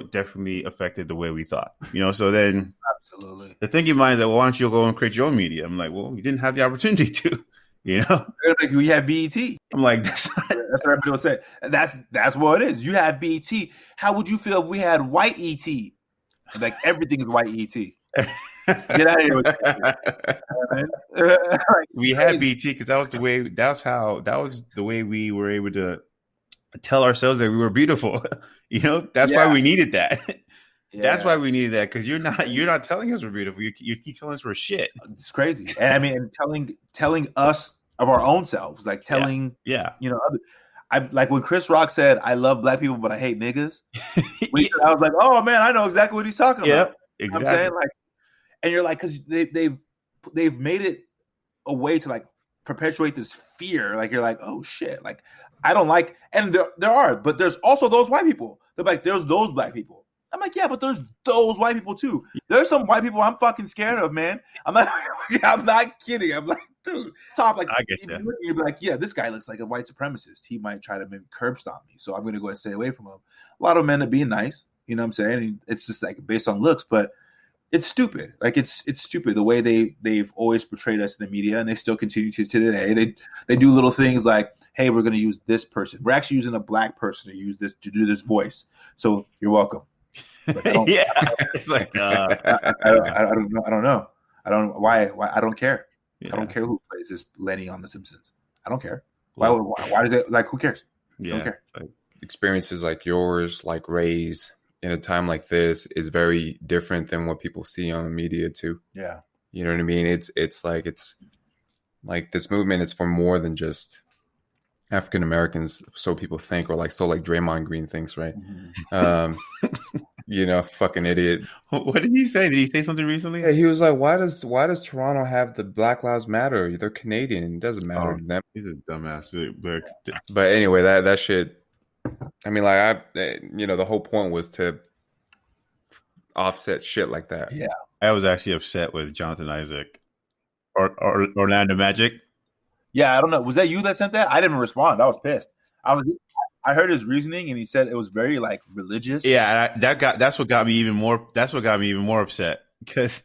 definitely affected the way we thought, you know. So then, absolutely, the thinking mind is that, well, why don't you go and create your own media? I'm like, well, you didn't have the opportunity to, you know. Like, we have BET. I'm like, that's what everybody will say. That's what it is. You have BET. How would you feel if we had white ET? Like, everything is white ET. Get out of here with that. Like, we had BT because that was the way we were able to tell ourselves that we were beautiful. You know, that's why we needed that. That's why we needed that, because you're not telling us we're beautiful. You keep telling us we're shit. It's crazy. And I mean, telling us of our own selves, like telling you know, I like when Chris Rock said, "I love black people, but I hate niggas." I was like, "Oh man, I know exactly what he's talking about." Exactly. You know what I'm saying, like, and you're like, because they've made it a way to like perpetuate this fear. Like, you're like, oh shit, like, I don't like, and there are, but there's also those white people. They're like, there's those black people. I'm like, yeah, but there's those white people too. There's some white people I'm fucking scared of, man. I'm not kidding. I'm like, dude, Tom, like, I get that. You'd be like, yeah, this guy looks like a white supremacist. He might try to maybe curb stomp me, so I'm going to go and stay away from him. A lot of men are being nice, you know what I'm saying? And it's just like based on looks, but it's stupid. Like, it's stupid the way they've always portrayed us in the media, and they still continue to today. They do little things like, hey, we're going to use this person. We're actually using a black person to do this voice. So you're welcome. It's like I don't know. I don't why I don't care. Yeah. I don't care who plays this Lenny on The Simpsons. I don't care. Why does it, like, who cares? Yeah. I don't care. Like, experiences like yours, like Ray's, in a time like this is very different than what people see on the media too. Yeah. You know what I mean? It's like this movement is for more than just African Americans, so people think, or like Draymond Green thinks, right? Mm-hmm. You know, fucking idiot. What did he say? Did he say something recently? Yeah, he was like, why does Toronto have the Black Lives Matter? They're Canadian. It doesn't matter to them. He's a dumbass. But anyway, that shit, I mean, like, the whole point was to offset shit like that. Yeah. I was actually upset with Jonathan Isaac or Orlando Magic. Yeah, I don't know. Was that you that sent that? I didn't respond. I was pissed. I heard his reasoning, and he said it was very, like, religious. Yeah, that's what got me even more. That's what got me even more upset because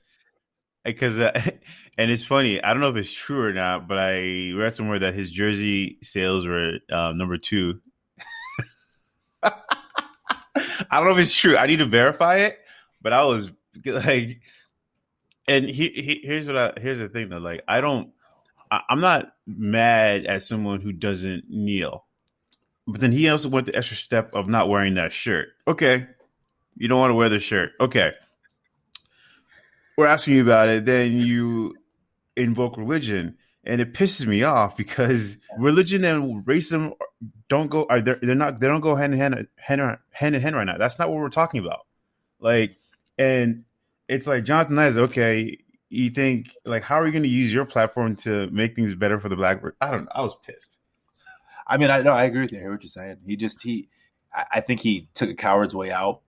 and it's funny. I don't know if it's true or not, but I read somewhere that his jersey sales were number 2. I don't know if it's true. I need to verify it, but I was like, and here's the thing though. Like, I'm not mad at someone who doesn't kneel. But then he also went the extra step of not wearing that shirt. Okay. You don't want to wear the shirt. Okay. We're asking you about it. Then you invoke religion. And it pisses me off because religion and racism don't go hand in hand right now. That's not what we're talking about. Like, and it's like, Jonathan Isaac, okay, you think, like, how are you going to use your platform to make things better for the black? I don't know. I was pissed. I mean, I agree with you. I hear what you're saying. I think he took a coward's way out.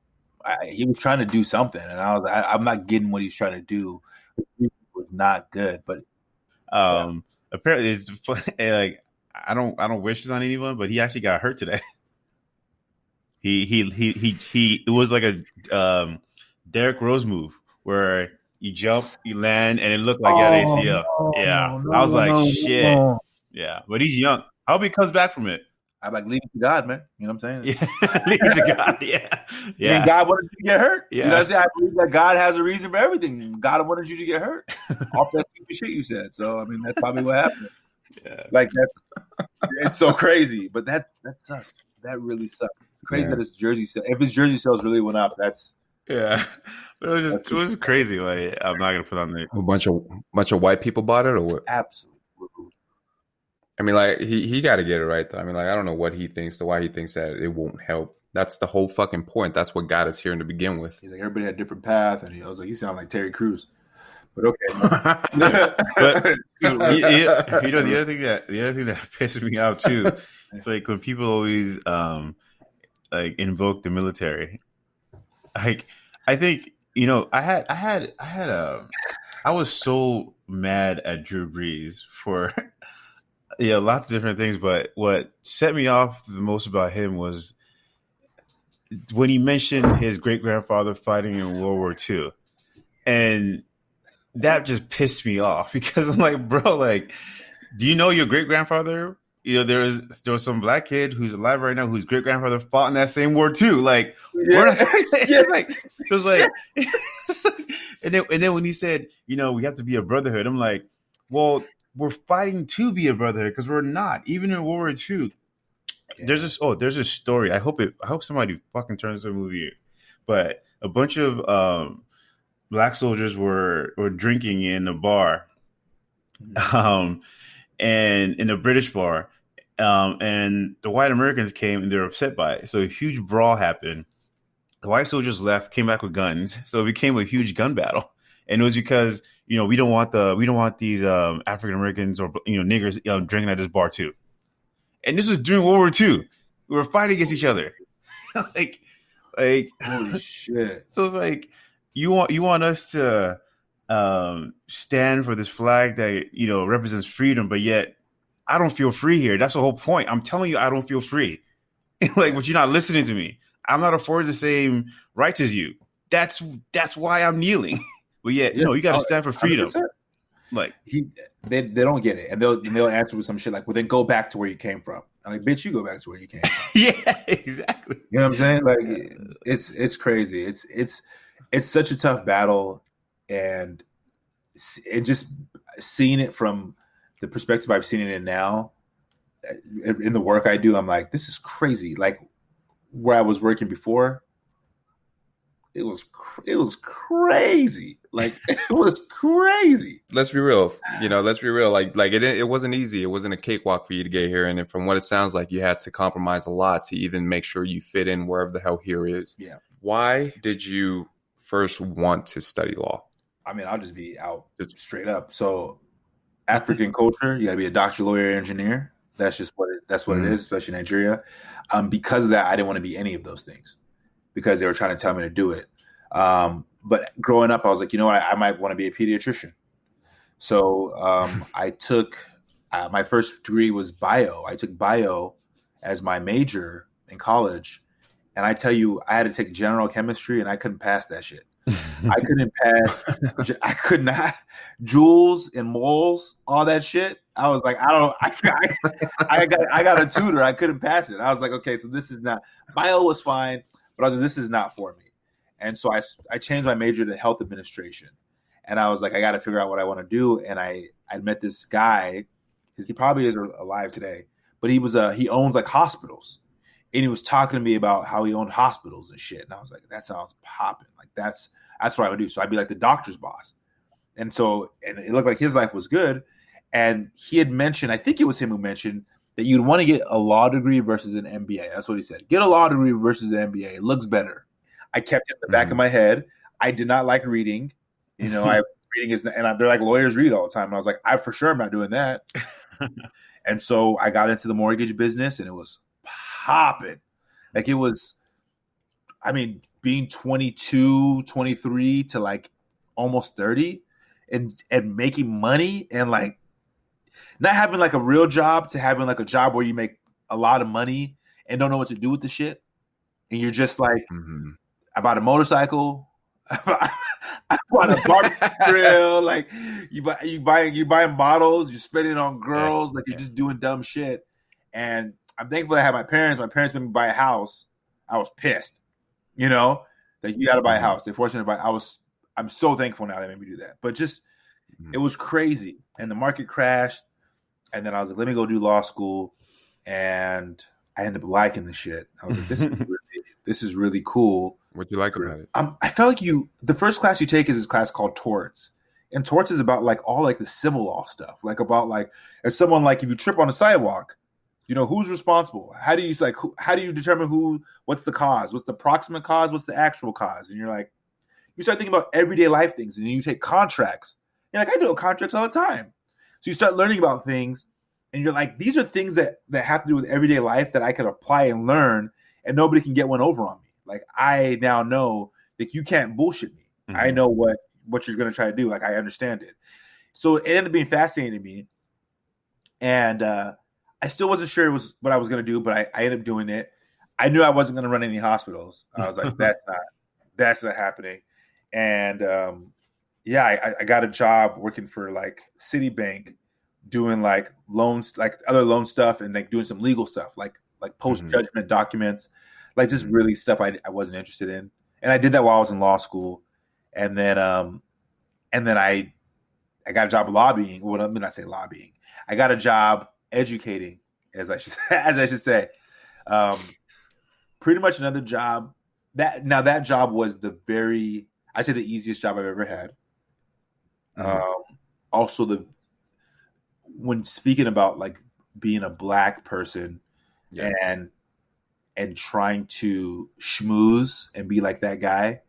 He was trying to do something, and I'm not getting what he's trying to do. It was not good, but apparently it's like, I don't wish this on anyone, but he actually got hurt today. It was like a Derrick Rose move where you jump, you land, and it looked like you had ACL. Yeah, I was like, shit. Yeah, but he's young. I hope he comes back from it. I'm like, leave it to God, man. You know what I'm saying? Yeah, leave it to God. Yeah. And God wanted you to get hurt. Yeah. You know what I'm saying? I believe that God has a reason for everything. God wanted you to get hurt off that stupid shit you said. So I mean, that's probably what happened. Yeah. Like it's so crazy, but that sucks. That really sucks. It's crazy that his jersey sales. If his jersey sales really went up, that's but it was crazy. Like I'm not gonna put on the a bunch of white people bought it or what? absolutely. I mean, like he got to get it right though. I mean, like I don't know what he thinks or why he thinks that it won't help. That's the whole fucking point. That's what got us here to begin with. He's like, everybody had a different path, and I was like, you sound like Terry Crews. But okay. But the other thing that pisses me off too, it's like when people always like invoke the military. Like I think I was so mad at Drew Brees for lots of different things, but what set me off the most about him was when he mentioned his great grandfather fighting in World War II, and that just pissed me off because I'm like, bro, like, do you know your great grandfather? There was some black kid who's alive right now whose great grandfather fought in that same war too. Like, we're not, like, so it's like, and then when he said, we have to be a brotherhood, I'm like, well, we're fighting to be a brotherhood because we're not. Even in World War II, there's a story. I hope somebody fucking turns the movie, but a bunch of black soldiers were drinking in a bar, and in a British bar, and the white Americans came and they were upset by it. So a huge brawl happened. The white soldiers left, came back with guns, so it became a huge gun battle. And it was because we don't want these African Americans or niggers drinking at this bar too. And this was during World War II. We were fighting against each other, like holy shit. So it's like you want us to stand for this flag that represents freedom, but yet I don't feel free here. That's the whole point. I'm telling you, I don't feel free. Like, but you're not listening to me. I'm not afforded the same rights as you. That's why I'm kneeling. But yet, you got to stand for freedom. 100%. Like they don't get it, and they'll answer with some shit like, "Well, then go back to where you came from." I'm like, "Bitch, you go back to where you came from." Yeah, exactly. You know what I'm saying? Like, it's crazy. It's such a tough battle, and just seeing it from the perspective I've seen it in now, in the work I do, I'm like, this is crazy. Like where I was working before, it was crazy. Like it was crazy. Let's be real. Like it wasn't easy. It wasn't a cakewalk for you to get here. And from what it sounds like, you had to compromise a lot to even make sure you fit in wherever the hell here is. Yeah. Why did you first want to study law? I mean, I'll just be out straight up. So African culture, you got to be a doctor, lawyer, engineer. That's just what it is, especially in Nigeria. Because of that, I didn't want to be any of those things because they were trying to tell me to do it. But growing up, I was like, you know what? I might want to be a pediatrician. So I took my first degree was bio. I took bio as my major in college. And I tell you, I had to take general chemistry and I couldn't pass that shit. I could not. Joules and moles, all that shit. I was like, I got a tutor. I couldn't pass it. I was like, okay, so this is not, bio was fine, but I was like, this is not for me. And so I changed my major to health administration. And I was like, I got to figure out what I want to do. And I met this guy. He probably is alive today, but he owns like hospitals. And he was talking to me about how he owned hospitals and shit. And I was like, that sounds popping. Like that's what I would do. So I'd be like the doctor's boss. And it looked like his life was good. And he had mentioned, I think it was him who mentioned that you'd want to get a law degree versus an MBA. That's what he said. Get a law degree versus an MBA. It looks better. I kept it in the back of my head. I did not like reading. Reading is, and they're like, lawyers read all the time. And I was like, I for sure am not doing that. And so I got into the mortgage business and it was popping. Like it was, I mean, being 22, 23 to like almost 30 and making money and like not having like a real job to having like a job where you make a lot of money and don't know what to do with the shit. And you're just like, I bought a motorcycle. I bought a barbecue grill. Like you buying bottles. You're spending it on girls. Like you're just doing dumb shit. And I'm thankful I had my parents. My parents made me buy a house. I was pissed. You know, like you got to buy a house. They forced me to buy. I'm so thankful now they made me do that. But just it was crazy, and the market crashed. And then I was like, let me go do law school, and I ended up liking the shit. I was like, this is really cool. What do you like about it? I felt like the first class you take is this class called torts, and torts is about like all like the civil law stuff, like about like if someone like if you trip on a sidewalk, you know who's responsible. How do you determine what's the cause, what's the proximate cause, what's the actual cause, and you're like, you start thinking about everyday life things, and then you take contracts. You're like, I do contracts all the time, so you start learning about things, and you're like, these are things that have to do with everyday life that I could apply and learn, and nobody can get one over on me. Like I now know that you can't bullshit me. Mm-hmm. I know what you're going to try to do. Like I understand it. So it ended up being fascinating to me. And I still wasn't sure it was what I was going to do, but I ended up doing it. I knew I wasn't going to run any hospitals. I was like, that's not happening. And I got a job working for like Citibank, doing like loans, like other loan stuff, and like doing some legal stuff, like post judgment documents. Like just really stuff I wasn't interested in, and I did that while I was in law school, and then I got a job lobbying. Well, let me not say lobbying. I got a job educating, as I should say. Pretty much another job. That job was I'd say the easiest job I've ever had. Also when speaking about like being a Black person and trying to schmooze and be like that guy,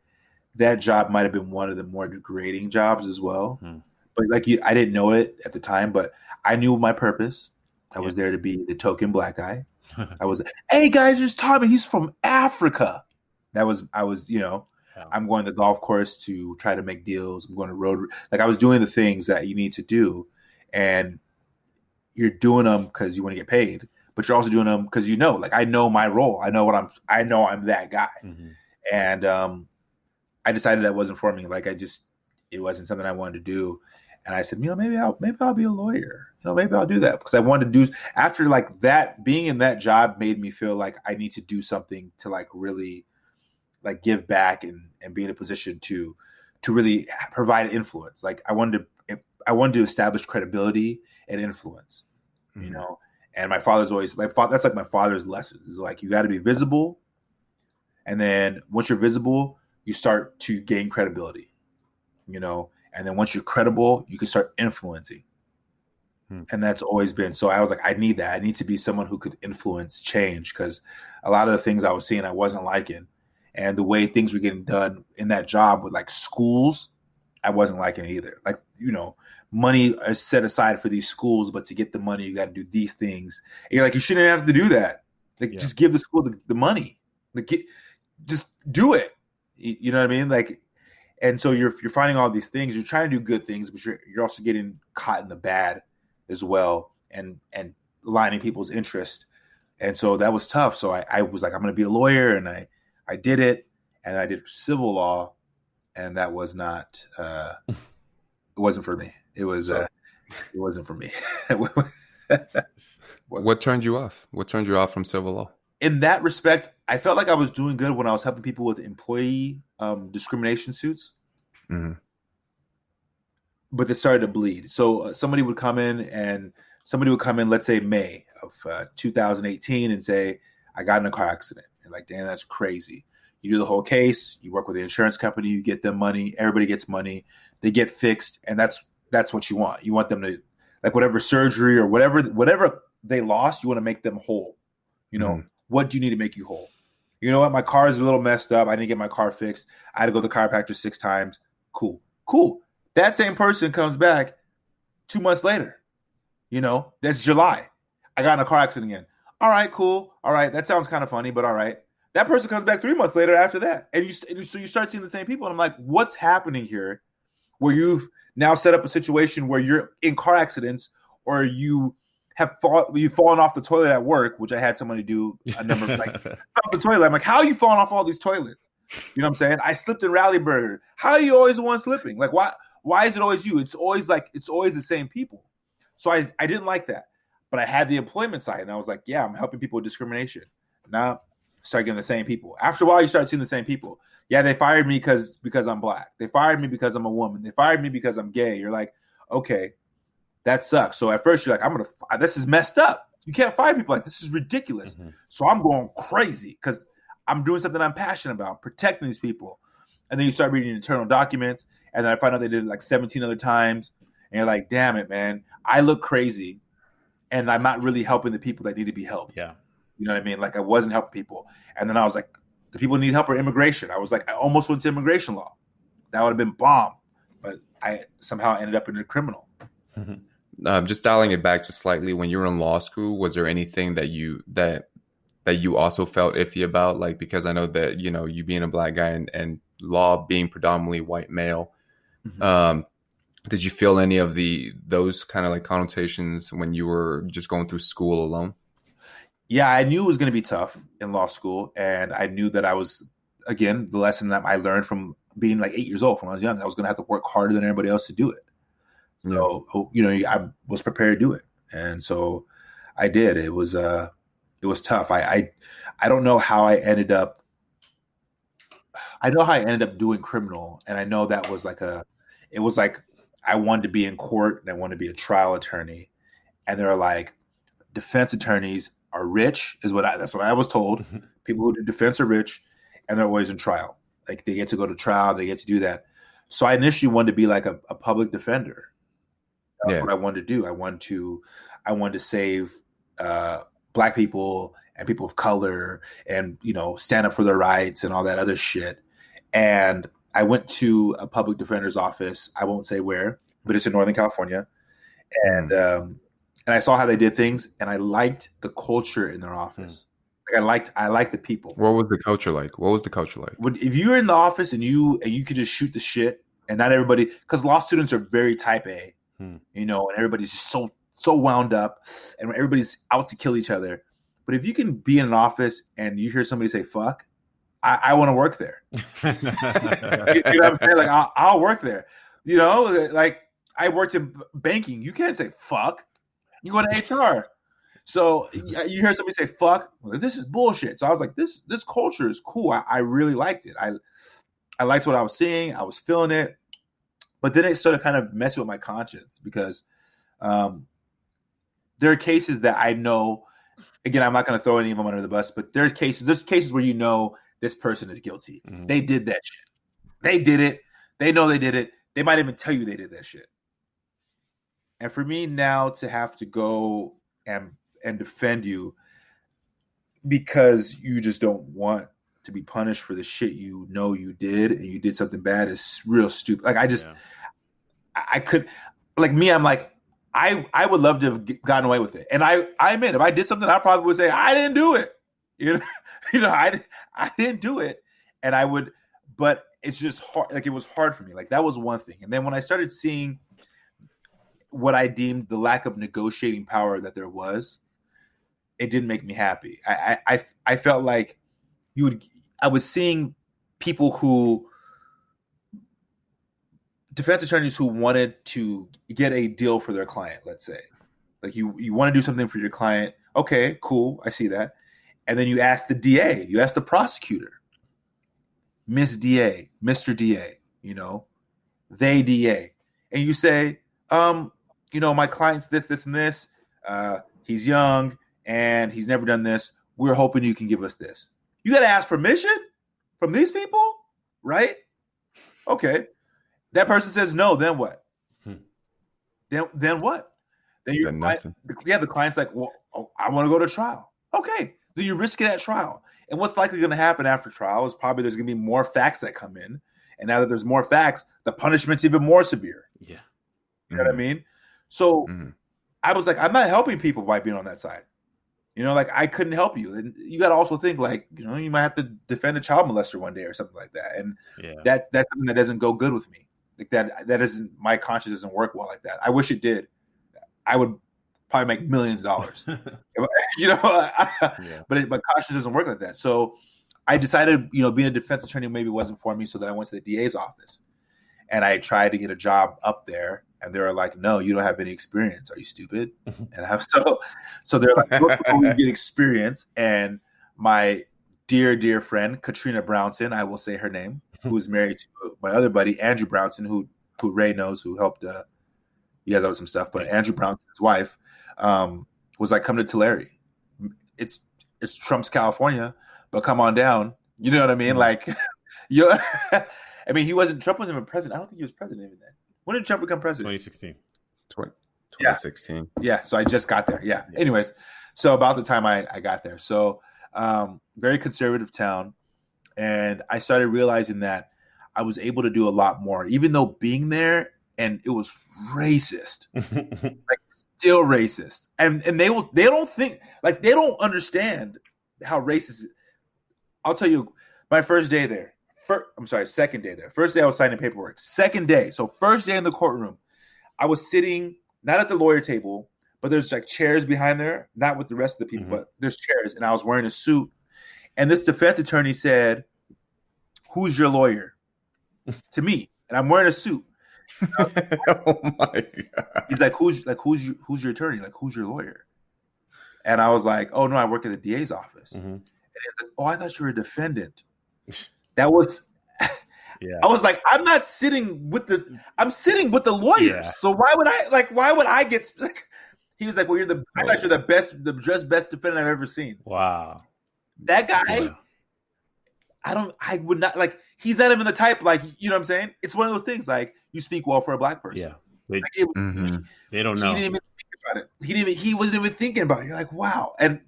that job might have been one of the more degrading jobs as well. But like I didn't know it at the time, but I knew my purpose. I was there to be the token Black guy. I was, hey guys, there's Tomi. He's from Africa. I was, I'm going to the golf course to try to make deals. I'm going to road. Like I was doing the things that you need to do, and you're doing them because you want to get paid. But you're also doing them because like I know my role. I know I'm that guy. And I decided that wasn't for me. Like it wasn't something I wanted to do. And I said, maybe I'll be a lawyer. Maybe I'll do that because I wanted to do after like that. Being in that job made me feel like I need to do something to like really like give back and be in a position to really provide influence. Like I wanted to establish credibility and influence. And my father's that's like my father's lessons is like, you got to be visible. And then once you're visible, you start to gain credibility, and then once you're credible, you can start influencing. And that's always been, so I was like, I need that. I need to be someone who could influence change. Cause a lot of the things I was seeing, I wasn't liking. And the way things were getting done in that job with like schools, I wasn't liking it either. Like, money is set aside for these schools, but to get the money, you got to do these things. And you're like, you shouldn't have to do that. Like, just give the school the money. Like, just do it. You know what I mean? Like, and so you're finding all these things. You're trying to do good things, but you're also getting caught in the bad as well, and aligning people's interest. And so that was tough. So I was like, I'm going to be a lawyer, and I did it, and I did civil law, and that was not. It wasn't for me. It wasn't for me. What turned you off? What turned you off from civil law? In that respect, I felt like I was doing good when I was helping people with employee discrimination suits. But they started to bleed. So somebody would come in, let's say May of 2018, and say, I got in a car accident. And like, damn, that's crazy. You do the whole case. You work with the insurance company. You get them money. Everybody gets money. They get fixed, and that's what you want. You want them to, like, whatever surgery or whatever they lost, you want to make them whole. What do you need to make you whole? You know what? My car is a little messed up. I didn't get my car fixed. I had to go to the chiropractor 6 times. Cool. That same person comes back 2 months later. That's July. I got in a car accident again. All right, cool. All right, that sounds kind of funny, but all right. That person comes back 3 months later after that. So you start seeing the same people. And I'm like, what's happening here where you've now set up a situation where you're in car accidents, or you've fallen off the toilet at work, which I had somebody do a number of off the toilet. I'm like, how are you falling off all these toilets? You know what I'm saying? I slipped in Rallyburger. How are you always the one slipping? Like, why is it always you? It's always the same people. So I didn't like that. But I had the employment side, and I was like, yeah, I'm helping people with discrimination. Now, start getting the same people. After a while, you start seeing the same people. Yeah, they fired me because I'm black. They fired me because I'm a woman. They fired me because I'm gay. You're like, okay, that sucks. So at first, you're like, this is messed up. You can't fire people like this. This is ridiculous. Mm-hmm. So I'm going crazy because I'm doing something I'm passionate about, protecting these people. And then you start reading internal documents, and then I find out they did it like 17 other times. And you're like, damn it, man. I look crazy. And I'm not really helping the people that need to be helped. Yeah. You know what I mean? Like I wasn't helping people. And then I was like, the people need help are immigration. I was like, I almost went to immigration law. That would have been bomb. But I somehow ended up in a criminal. Mm-hmm. Just dialing it back just slightly, when you were in law school, was there anything that you also felt iffy about? Like, because I know that, you know, you being a black guy and law being predominantly white male, mm-hmm. Did you feel any of those kind of like connotations when you were just going through school alone? Yeah, I knew it was going to be tough in law school. And I knew that I was, again, the lesson that I learned from being like 8 years old when I was young, I was going to have to work harder than everybody else to do it. So, you know, I was prepared to do it. And so I did. It was tough. I don't know how I ended up. I know how I ended up doing criminal. And I know that was it was like, I wanted to be in court and I wanted to be a trial attorney. And they're like, defense attorneys are rich, that's what I was told. Mm-hmm. People who do defense are rich and they're always in trial. Like they get to go to trial, they get to do that. So I initially wanted to be like a public defender. That's what I wanted to do. I wanted to save black people and people of color and, you know, stand up for their rights and all that other shit. And I went to a public defender's office. I won't say where, but it's in Northern California. And I saw how they did things, and I liked the culture in their office. Like I liked the people. What was the culture like? If you were in the office and you could just shoot the shit, and not everybody, because law students are very type A, you know, and everybody's just so wound up, and everybody's out to kill each other. But if you can be in an office and you hear somebody say "fuck," I want to work there. You know what I'm saying? Like I'll work there. You know, like I worked in banking. You can't say "fuck." You go to HR. So you hear somebody say "fuck," well, this is bullshit. So I was like, this culture is cool. I really liked it. I liked what I was seeing. I was feeling it. But then it started kind of messing with my conscience because there are cases that I know. Again, I'm not going to throw any of them under the bus, but there's cases where you know this person is guilty. Mm-hmm. They did that shit. They did it. They know they did it. They might even tell you they did that shit. And for me now to have to go and defend you because you just don't want to be punished for the shit you know you did and you did something bad is real stupid. Like I could, like me, I'm like, I would love to have gotten away with it. And I admit, if I did something, I probably would say, I didn't do it. You know, I didn't do it. And I would, but it's just hard. Like it was hard for me. Like that was one thing. And then when I started seeing what I deemed the lack of negotiating power that there was, it didn't make me happy. I felt like I was seeing people who, defense attorneys who wanted to get a deal for their client, let's say. Like you want to do something for your client. Okay, cool. I see that. And then you ask the DA, you ask the prosecutor, Miss DA, Mr. DA, you know, they DA. And you say, you know, my client's this, and this. He's young and he's never done this. We're hoping you can give us this. You got to ask permission from these people, right? Okay. That person says no, then what? Then what? Then the client's like, well, I want to go to trial. Okay. Then you're risking that trial. And what's likely going to happen after trial is probably there's going to be more facts that come in. And now that there's more facts, the punishment's even more severe. Yeah. You know what I mean? So I was like, I'm not helping people by being on that side. You know, like I couldn't help you. And you got to also think like, you know, you might have to defend a child molester one day or something like that. And that's something that doesn't go good with me. Like that isn't, my conscience doesn't work well like that. I wish it did. I would probably make millions of dollars, you know, but my conscience doesn't work like that. So I decided, being a defense attorney maybe wasn't for me. So then I went to the DA's office and I tried to get a job up there. And they were like, no, you don't have any experience. Are you stupid? And I was so they're like, you get experience. And my dear friend, Katrina Brownson, I will say her name, who is married to my other buddy, Andrew Brownson, who Ray knows, who helped you guys out with some stuff. But Andrew Brownson's wife was like, come to Tulare. It's Trump's California, but come on down. You know what I mean? Like, I mean, Trump wasn't even president. I don't think he was president even then. When did Trump become president? 2016. 2016. Yeah. So I just got there. Yeah. Anyways, so about the time I got there. So very conservative town. And I started realizing that I was able to do a lot more, even though being there, and it was racist, like still racist. And they don't think, like, they don't understand how racist. I'll tell you, my first day there, second day there. First day I was signing paperwork. Second day, so first day in the courtroom, I was sitting not at the lawyer table, but there's like chairs behind there, not with the rest of the people, but there's chairs, and I was wearing a suit. And this defense attorney said, "Who's your lawyer?" to me, and I'm wearing a suit. Oh my God! He's like, "Who's your attorney? Like, who's your lawyer?" And I was like, "Oh no, I work at the DA's office." And he's like, "Oh, I thought you were a defendant." That was, yeah. I was like, I'm sitting with the lawyers. Yeah. So why would I get? Like, he was like, "Well, I thought you're the best defendant I've ever seen." Wow, that guy. Yeah. I would not like. He's not even the type, like, you know what I'm saying? It's one of those things, like, you speak well for a black person. Yeah, they don't know. He didn't even think about it. He wasn't even thinking about it. You're like, wow, and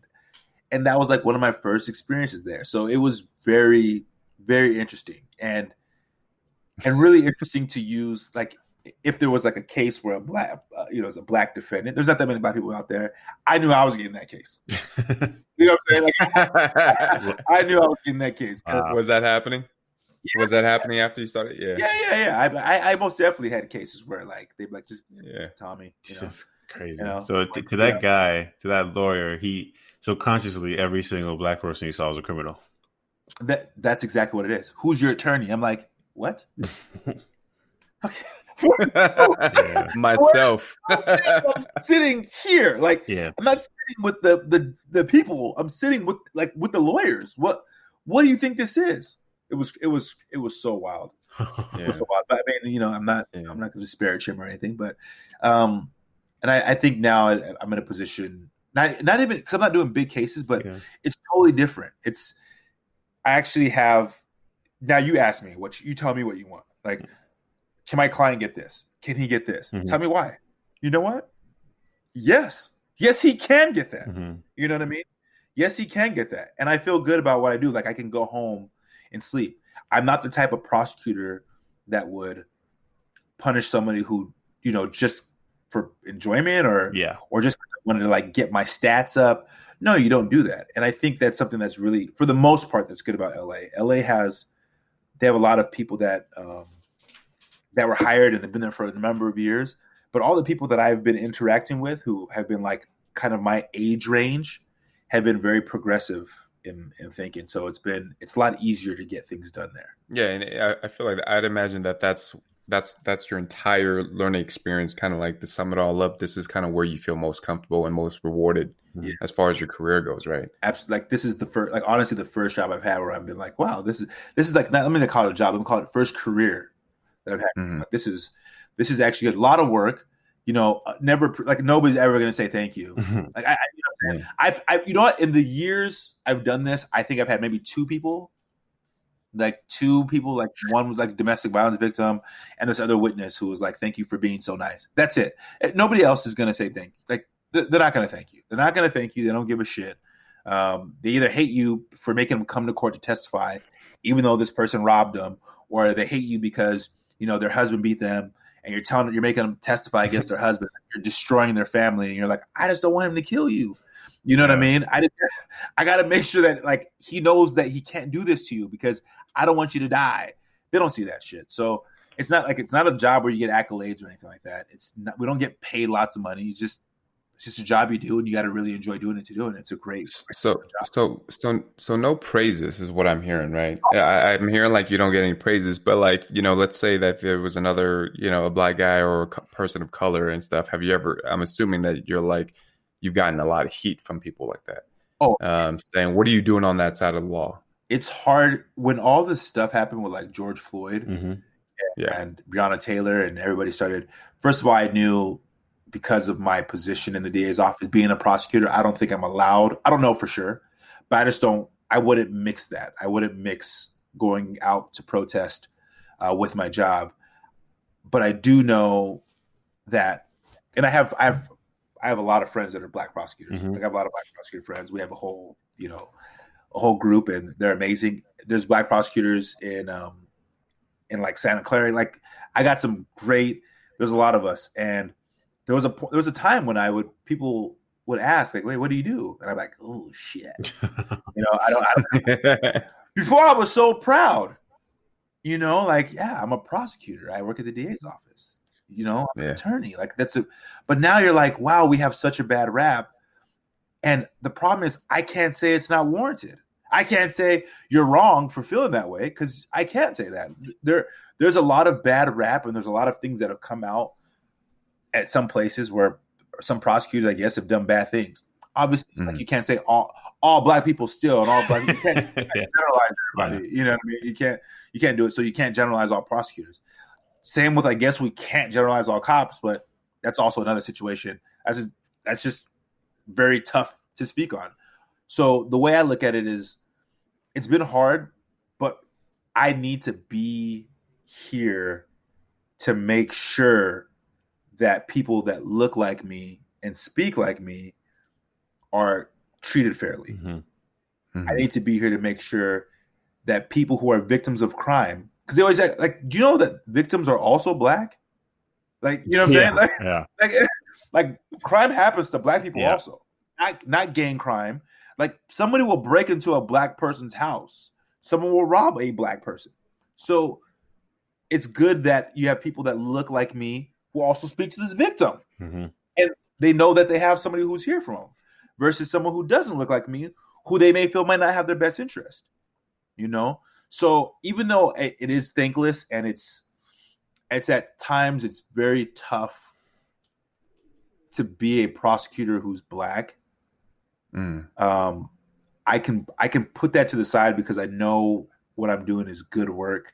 that was like one of my first experiences there. So it was very, very interesting and really interesting to use, like, if there was like a case where a black, is a black defendant. There's not that many black people out there. I knew I was getting that case. You know what I'm saying? Like, I knew I was getting that case. Was that happening? Yeah. Was that happening after you started? Yeah. I most definitely had cases where, like, they'd be like, just Tommy. It's just crazy. So to that guy, to that lawyer, he subconsciously every single black person he saw was a criminal. That's exactly what it is. Who's your attorney? I'm like, what? Myself. I'm sitting here, like, I'm not sitting with the people. I'm sitting with the lawyers. What do you think this is? It was so wild. It was so wild. But I mean, I'm not going to disparage him or anything. But and I think now I'm in a position, not even because I'm not doing big cases, but it's totally different. I actually have. Now you ask me you tell me what you want. Like, can my client get this? Can he get this? Tell me why. You know what? Yes, he can get that. You know what I mean? Yes, he can get that, and I feel good about what I do. Like, I can go home and sleep. I'm not the type of prosecutor that would punish somebody who, just for enjoyment or just wanted to, like, get my stats up. No, you don't do that. And I think that's something that's really, for the most part, that's good about LA. LA they have a lot of people that were hired and have been there for a number of years. But all the people that I've been interacting with who have been, like, kind of my age range have been very progressive in thinking. So it's a lot easier to get things done there. Yeah, and I feel like I'd imagine that's your entire learning experience, kind of like to sum it all up. This is kind of where you feel most comfortable and most rewarded as far as your career goes, right? Absolutely. Like, this is the first, like, honestly, the first job I've had where I've been like, wow, this is like, not, let me call it a job. I'm going to call it first career that I've had. Like, this is actually a lot of work. Never, like, nobody's ever going to say thank you. Like, I've in the years I've done this, I think I've had maybe two people, like one was like a domestic violence victim, and this other witness who was like, "Thank you for being so nice." That's it. Nobody else is going to say thank you. Like, they're not going to thank you. They're not going to thank you. They don't give a shit. They either hate you for making them come to court to testify, even though this person robbed them, or they hate you because, their husband beat them. And you're making them testify against their husband. You're destroying their family, and you're like, I just don't want him to kill you. You know what I mean? I got to make sure that, like, he knows that he can't do this to you because I don't want you to die. They don't see that shit. So it's not a job where you get accolades or anything like that. We don't get paid lots of money. It's just a job you do, and you got to really enjoy doing it to do it. It's a great So, job. so no praises is what I'm hearing, right? I'm hearing like you don't get any praises, but like, let's say that there was another, a black guy or a person of color and stuff. Have you ever, I'm assuming that you've gotten a lot of heat from people like that. Oh, saying, what are you doing on that side of the law? it's hard when all this stuff happened with like George Floyd and Breonna Taylor, and everybody started. First of all, I knew, because of my position in the DA's office, being a prosecutor, I don't think I'm allowed. I don't know for sure, but I wouldn't mix that. I wouldn't mix going out to protest with my job. But I do know that, and I have a lot of friends that are black prosecutors. Like, I have a lot of black prosecutor friends. We have a whole group, and they're amazing. There's black prosecutors in like Santa Clara. Like, I got some great. There's a lot of us, and there was a time when people would ask, like, wait, what do you do? And I'm like, oh shit, I don't. Before, I was so proud, like, yeah, I'm a prosecutor. I work at the DA's office. I'm an attorney. Like, but now you're like, wow, we have such a bad rap, and the problem is, I can't say it's not warranted. I can't say you're wrong for feeling that way, because I can't say that. There's a lot of bad rap, and there's a lot of things that have come out at some places where some prosecutors, I guess, have done bad things. Obviously, like, you can't say all black people steal and all black. You can't generalize everybody. You know what I mean? You can't do it. So you can't generalize all prosecutors. Same with, I guess, we can't generalize all cops, but that's also another situation. That's just very tough to speak on. So the way I look at it is, it's been hard, but I need to be here to make sure that people that look like me and speak like me are treated fairly. I need to be here to make sure that people who are victims of crime, because they always say, like, do you know that victims are also black? Like, you know what I'm saying? Like crime happens to black people also, not gang crime. Like, somebody will break into a black person's house. Someone will rob a black person. So it's good that you have people that look like me who also speak to this victim. And they know that they have somebody who's here for them, versus someone who doesn't look like me, who they may feel might not have their best interest. So even though it is thankless, and it's at times, it's very tough to be a prosecutor who's black. I can put that to the side, because I know what I'm doing is good work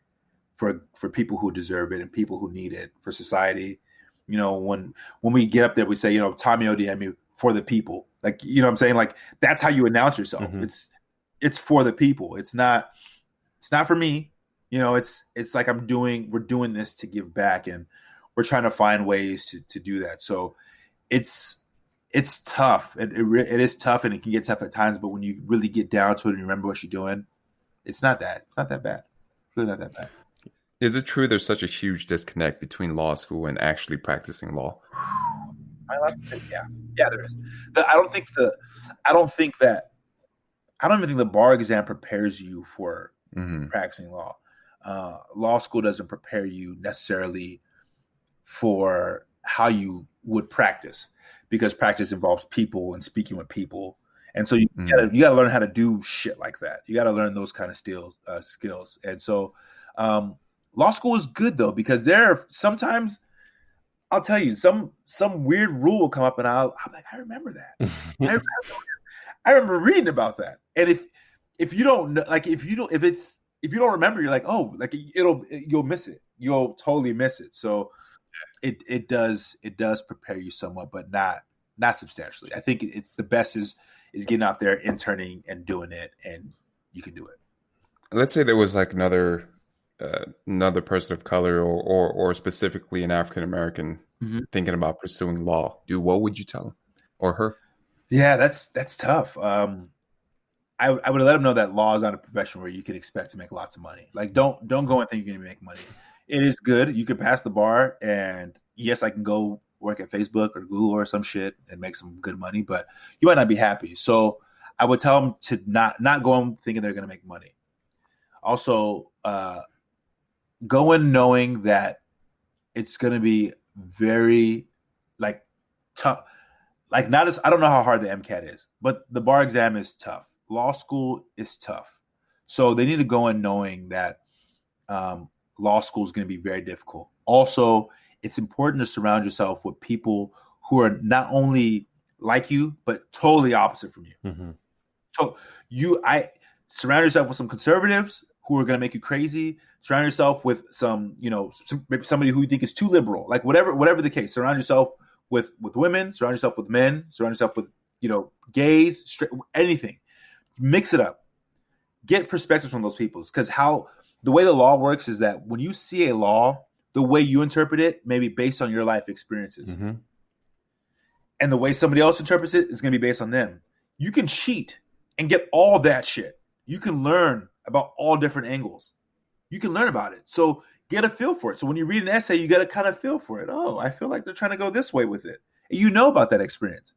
for people who deserve it and people who need it for society. When we get up there, we say, Tomi Odiemi, for the people. Like, what I'm saying? Like, that's how you announce yourself. It's for the people. It's not for me. It's like we're doing this to give back, and we're trying to find ways to do that. So it's tough. It is tough, and it can get tough at times. But when you really get down to it and you remember what you're doing, it's not that bad. It's really not that bad. Is it true there's such a huge disconnect between law school and actually practicing law? Yeah, there is. I don't even think the bar exam prepares you for practicing law. Law school doesn't prepare you necessarily for how you would practice, because practice involves people and speaking with people. And so you gotta learn how to do shit like that. You gotta learn those kind of skills. And so law school is good, though, because there are sometimes, I'll tell you, some weird rule will come up, and I'm like, I remember that. I remember reading about that. And if you don't know, like, if you don't remember, you're like, oh, like, you'll miss it. You'll totally miss it. So it does prepare you somewhat, but not substantially. I think it's the best is getting out there, interning, and doing it, and you can do it. Let's say there was like another person of color, or specifically an African American thinking about pursuing law. Dude, what would you tell him or her? Yeah, that's tough. I would let them know that law is not a profession where you can expect to make lots of money. Like, don't go and think you're going to make money. It is good. You can pass the bar, and yes, I can go work at Facebook or Google or some shit and make some good money, but you might not be happy. So I would tell them to not go in thinking they're going to make money. Also, go in knowing that it's going to be very, like, tough. like not as I don't know how hard the MCAT is, but the bar exam is tough. Law school is tough, so they need to go in knowing that law school is going to be very difficult. Also, it's important to surround yourself with people who are not only like you but totally opposite from you. Mm-hmm. So I surround yourself with some conservatives who are going to make you crazy. Surround yourself with some, maybe somebody who you think is too liberal, like whatever the case. Surround yourself with women. Surround yourself with men. Surround yourself with gays, straight, anything. Mix it up. Get perspectives from those people, because the way the law works is that when you see a law, the way you interpret it may be based on your life experiences, Mm-hmm. and the way somebody else interprets it is going to be based on them. You can cheat and get all that shit. You can learn about all different angles. You can learn about it. So get a feel for it. So when you read an essay, you got to kind of feel for it. Oh, I feel like they're trying to go this way with it. And you know about that experience.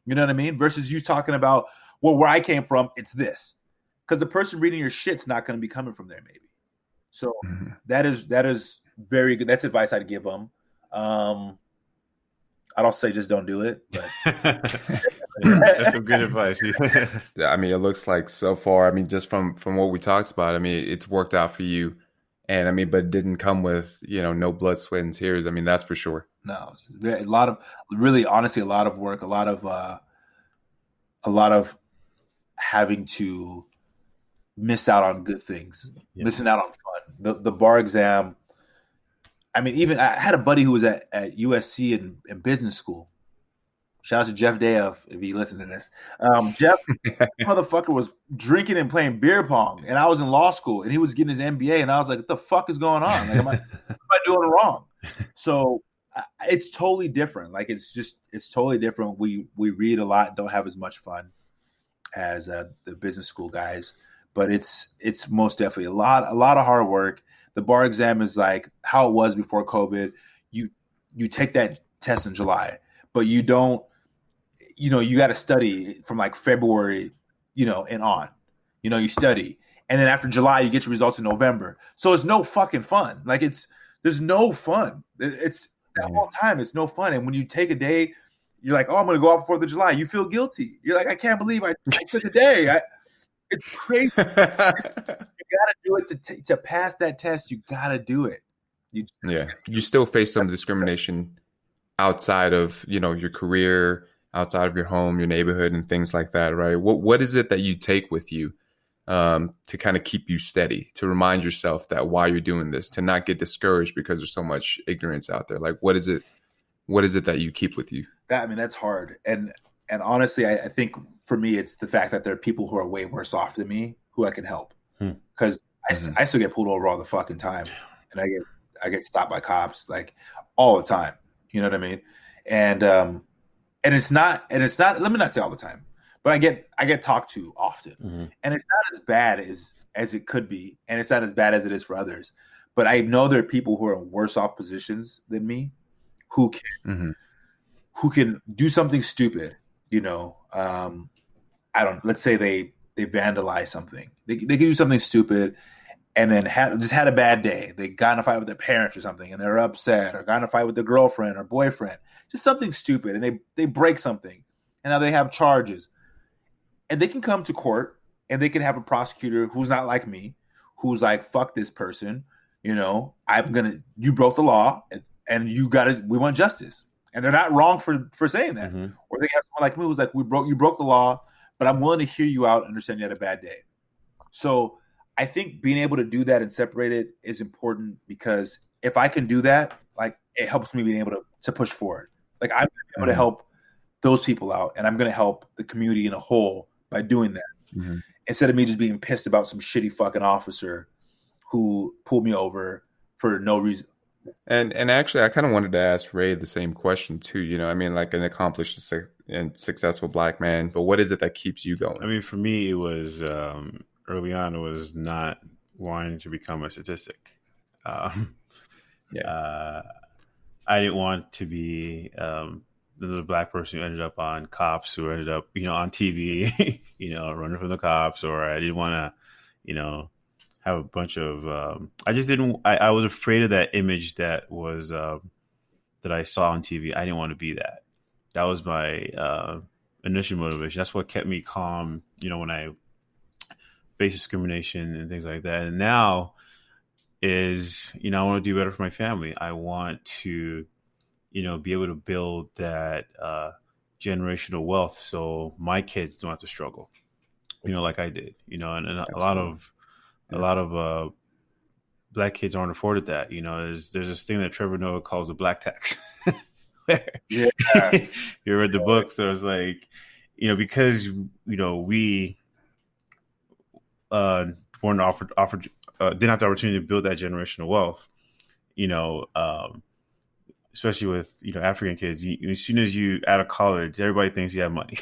You know what I mean? Versus you talking about, well, where I came from, it's this. Because the person reading your shit's not going to be coming from there, maybe. So that is very good. That's advice I'd give them. I don't say just don't do it, but that's some good advice. Yeah, I mean, it looks like so far, I mean, just from what we talked about, I mean, it's worked out for you. And I mean, but it didn't come with, no blood, sweat, and tears. I mean, that's for sure. No, a lot of work, a lot of having to miss out on good things, missing out on fun. The bar exam. I mean, even I had a buddy who was at USC in business school. Shout out to Jeff Day if he listens to this. Jeff, motherfucker was drinking and playing beer pong, and I was in law school, and he was getting his MBA, and I was like, "What the fuck is going on? Like, what am I doing wrong?" So it's totally different. Like, it's totally different. We read a lot, don't have as much fun as the business school guys, but it's most definitely a lot of hard work. The bar exam is like how it was before COVID. You take that test in July, but you don't. You got to study from like February, and on. You study, and then after July, you get your results in November. So it's no fucking fun. Like there's no fun. It's that whole time. It's no fun. And when you take a day, you're like, oh, I'm going to go out 4th of July. You feel guilty. You're like, I can't believe I took a day. It's crazy. You got to do it to pass that test. You got to do it. You still face some discrimination outside of, your career, outside of your home, your neighborhood, and things like that, right? What is it that you take with you to kind of keep you steady, to remind yourself that while you're doing this, to not get discouraged because there's so much ignorance out there? Like, what is it that you keep with you? That's hard. And honestly, I think for me, it's the fact that there are people who are way worse off than me who I can help. Because I still get pulled over all the fucking time, and I get stopped by cops like all the time. You know what I mean? And it's not. Let me not say all the time, but I get talked to often, and it's not as bad as it could be, and it's not as bad as it is for others. But I know there are people who are in worse off positions than me, who can do something stupid. Let's say they vandalize something. They can do something stupid, and then just had a bad day. They got in a fight with their parents or something, and they're upset, or got in a fight with their girlfriend or boyfriend. Just something stupid, and they break something, and now they have charges. And they can come to court, and they can have a prosecutor who's not like me, who's like, fuck this person, you broke the law, and we want justice. And they're not wrong for saying that. Or they have someone like me who's like, you broke the law, but I'm willing to hear you out and understand you had a bad day. So I think being able to do that and separate it is important, because if I can do that, like, it helps me being able to push forward. Like, I'm able to help those people out, and I'm going to help the community in a whole by doing that. Instead of me just being pissed about some shitty fucking officer who pulled me over for no reason. And actually, I kind of wanted to ask Ray the same question too. I mean, like an accomplished and successful Black man, but what is it that keeps you going? I mean, for me, it was early on. It was not wanting to become a statistic. I didn't want to be the Black person who ended up on cops, who ended up, on TV, running from the cops, or I didn't want to, have a bunch of. I just didn't. I was afraid of that image that was that I saw on TV. I didn't want to be that. That was my initial motivation. That's what kept me calm, when I face discrimination and things like that. And now is, I want to do better for my family. I want to, be able to build that generational wealth so my kids don't have to struggle, like I did, and a lot of black kids aren't afforded that. There's this thing that Trevor Noah calls the black tax. Yeah. You read the book, so it's like, because we weren't offered didn't have the opportunity to build that generational wealth. Especially with African kids, as soon as you out of college, everybody thinks you have money.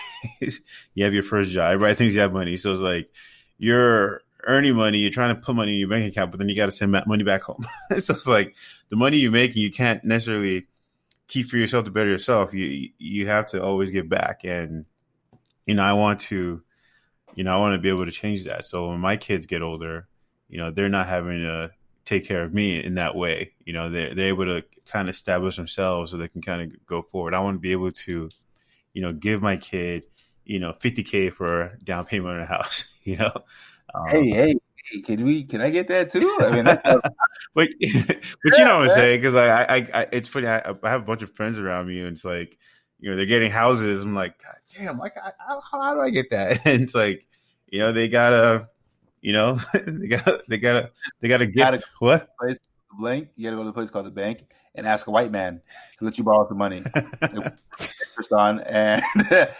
You have your first job, everybody thinks you have money. So it's like you're earning money, you're trying to put money in your bank account, but then you got to send money back home. So it's like the money you're making, you can't necessarily keep for yourself to better yourself. You have to always give back, and I want to be able to change that. So when my kids get older, they're not having to take care of me in that way. They're able to kind of establish themselves so they can kind of go forward. I want to be able to, give my kid, $50K for a down payment on a house, Hey, can I get that too? I mean, that's but you know what I'm saying? Because I it's funny. I have a bunch of friends around me, and it's like, they're getting houses. I'm like, God damn, like, how do I get that? And it's like, they gotta, they gotta get what? Place blank. You gotta go to a place called the bank and ask a white man to let you borrow some money. Interest on, and that's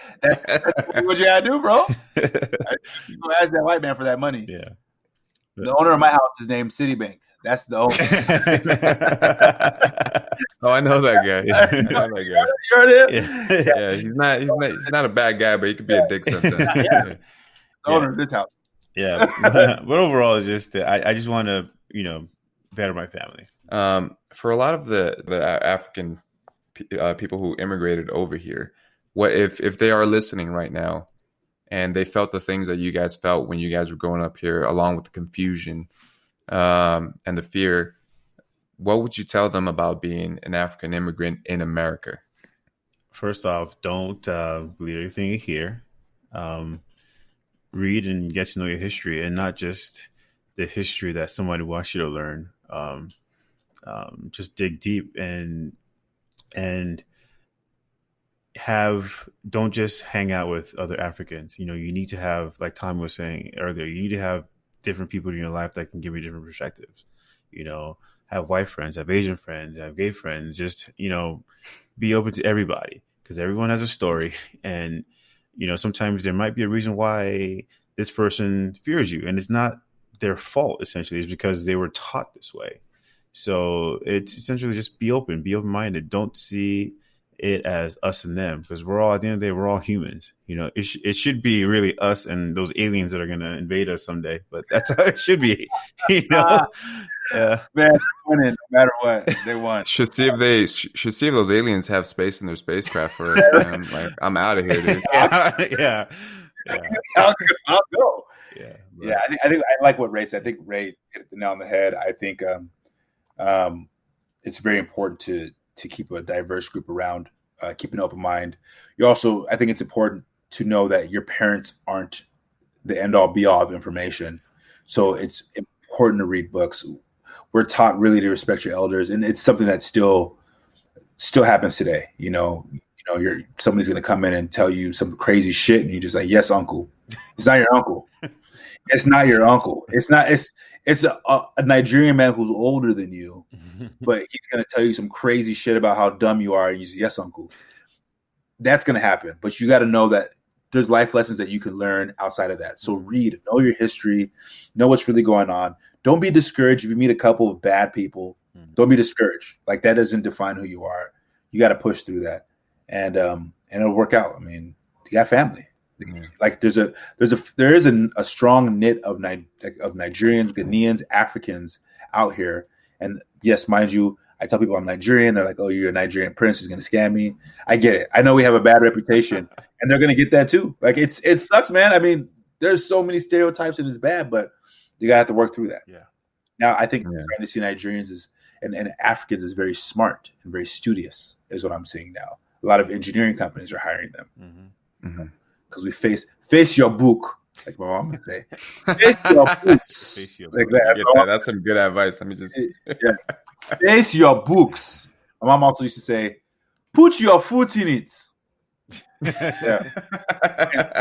what you gotta do, bro. You go ask that white man for that money. Yeah. The owner of my house is named Citibank. That's the owner. Oh, I know that guy. I know that guy. You heard him? Yeah, he's not a bad guy, but he could be a dick sometimes. Yeah. The owner of this house. Yeah, but overall, it's just I just want to better my family. For a lot of the African people who immigrated over here, what if they are listening right now, and they felt the things that you guys felt when you guys were growing up here, along with the confusion and the fear, what would you tell them about being an African immigrant in America? First off, don't believe everything you hear. Read and get to know your history, and not just the history that somebody wants you to learn. Just dig deep and don't just hang out with other Africans. You need to have, like Tom was saying earlier, you need to have different people in your life that can give you different perspectives. Have white friends, have Asian friends, have gay friends. Just be open to everybody, because everyone has a story, and sometimes there might be a reason why this person fears you, and it's not their fault. Essentially, it's because they were taught this way. So it's essentially just be open-minded. Don't see it as us and them, because we're all, at the end of the day, we're all humans. It should be really us and those aliens that are going to invade us someday, but that's how it should be. Yeah. Man, winning no matter what they want. Should see if those aliens have space in their spacecraft for us, man. Like, I'm out of here, dude. Yeah. I'll go. Yeah. Yeah, I think I like what Ray said. I think Ray hit the nail on the head. I think it's very important to keep a diverse group around, keep an open mind. I think it's important to know that your parents aren't the end all be all of information. So it's important to read books. We're taught really to respect your elders, and it's something that still happens today. Somebody's going to come in and tell you some crazy shit, and you just like, yes, uncle. It's not your uncle. It's not your uncle. It's not. It's a Nigerian man who's older than you, but he's going to tell you some crazy shit about how dumb you are, and you say, yes, uncle. That's going to happen, but you got to know that there's life lessons that you can learn outside of that. So read, know your history, know what's really going on. Don't be discouraged if you meet a couple of bad people. Don't be discouraged. Like, that doesn't define who you are. You got to push through that, and it'll work out. I mean, you got family. Like, there is a strong knit of Nigerians, Ghanaians, Africans out here. And yes, mind you, I tell people I'm Nigerian. They're like, "Oh, you're a Nigerian prince who's going to scam me." I get it. I know we have a bad reputation, and they're going to get that too. Like, it sucks, man. I mean, there's so many stereotypes, and it's bad, but you gotta have to work through that. Yeah. Now, I think trying to see Nigerians and Africans is very smart and very studious, is what I'm seeing now. a lot of engineering companies are hiring them Mm-hmm. because we face your book, like my mom would say. Face your books. Face your Like book. that. Get that. That's some good advice. Let me just. Yeah. Face your books. My mom also used to say, put your foot in it. Yeah.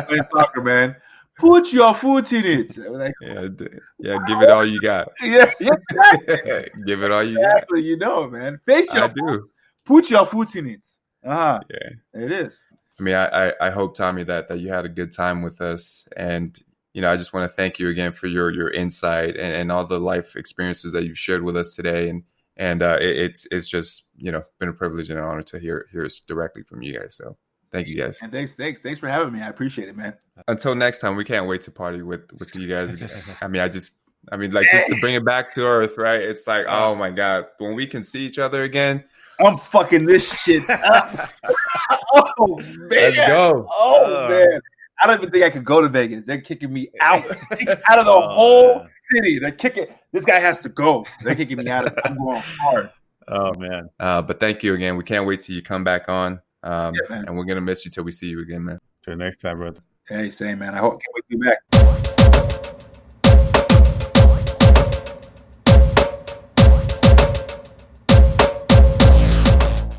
Playing soccer, man. Put your foot in it. Like, give it all you got. yeah, exactly. Give it all you Exactly, you know, man. Face your got. I do. Put your foot in it. Yeah. There it is. I mean, I hope, Tomi, that you had a good time with us. And, I just want to thank you again for your insight and all the life experiences that you've shared with us today. And it's just, been a privilege and an honor to hear us directly from you guys. So thank you guys. And thanks for having me. I appreciate it, man. Until next time, we can't wait to party with you guys. I mean, just to bring it back to earth, right? It's like, oh my God, when we can see each other again. I'm fucking this shit up. Oh, man. Let's go. Oh, man. I don't even think I could go to Vegas. They're kicking me out. Out of the whole city. They're kicking. This guy has to go. They're kicking me out of it. I'm going hard. Oh, man. But thank you again. We can't wait till you come back on. And we're going to miss you till we see you again, man. Till next time, brother. Hey, same, man. I can't wait to be back.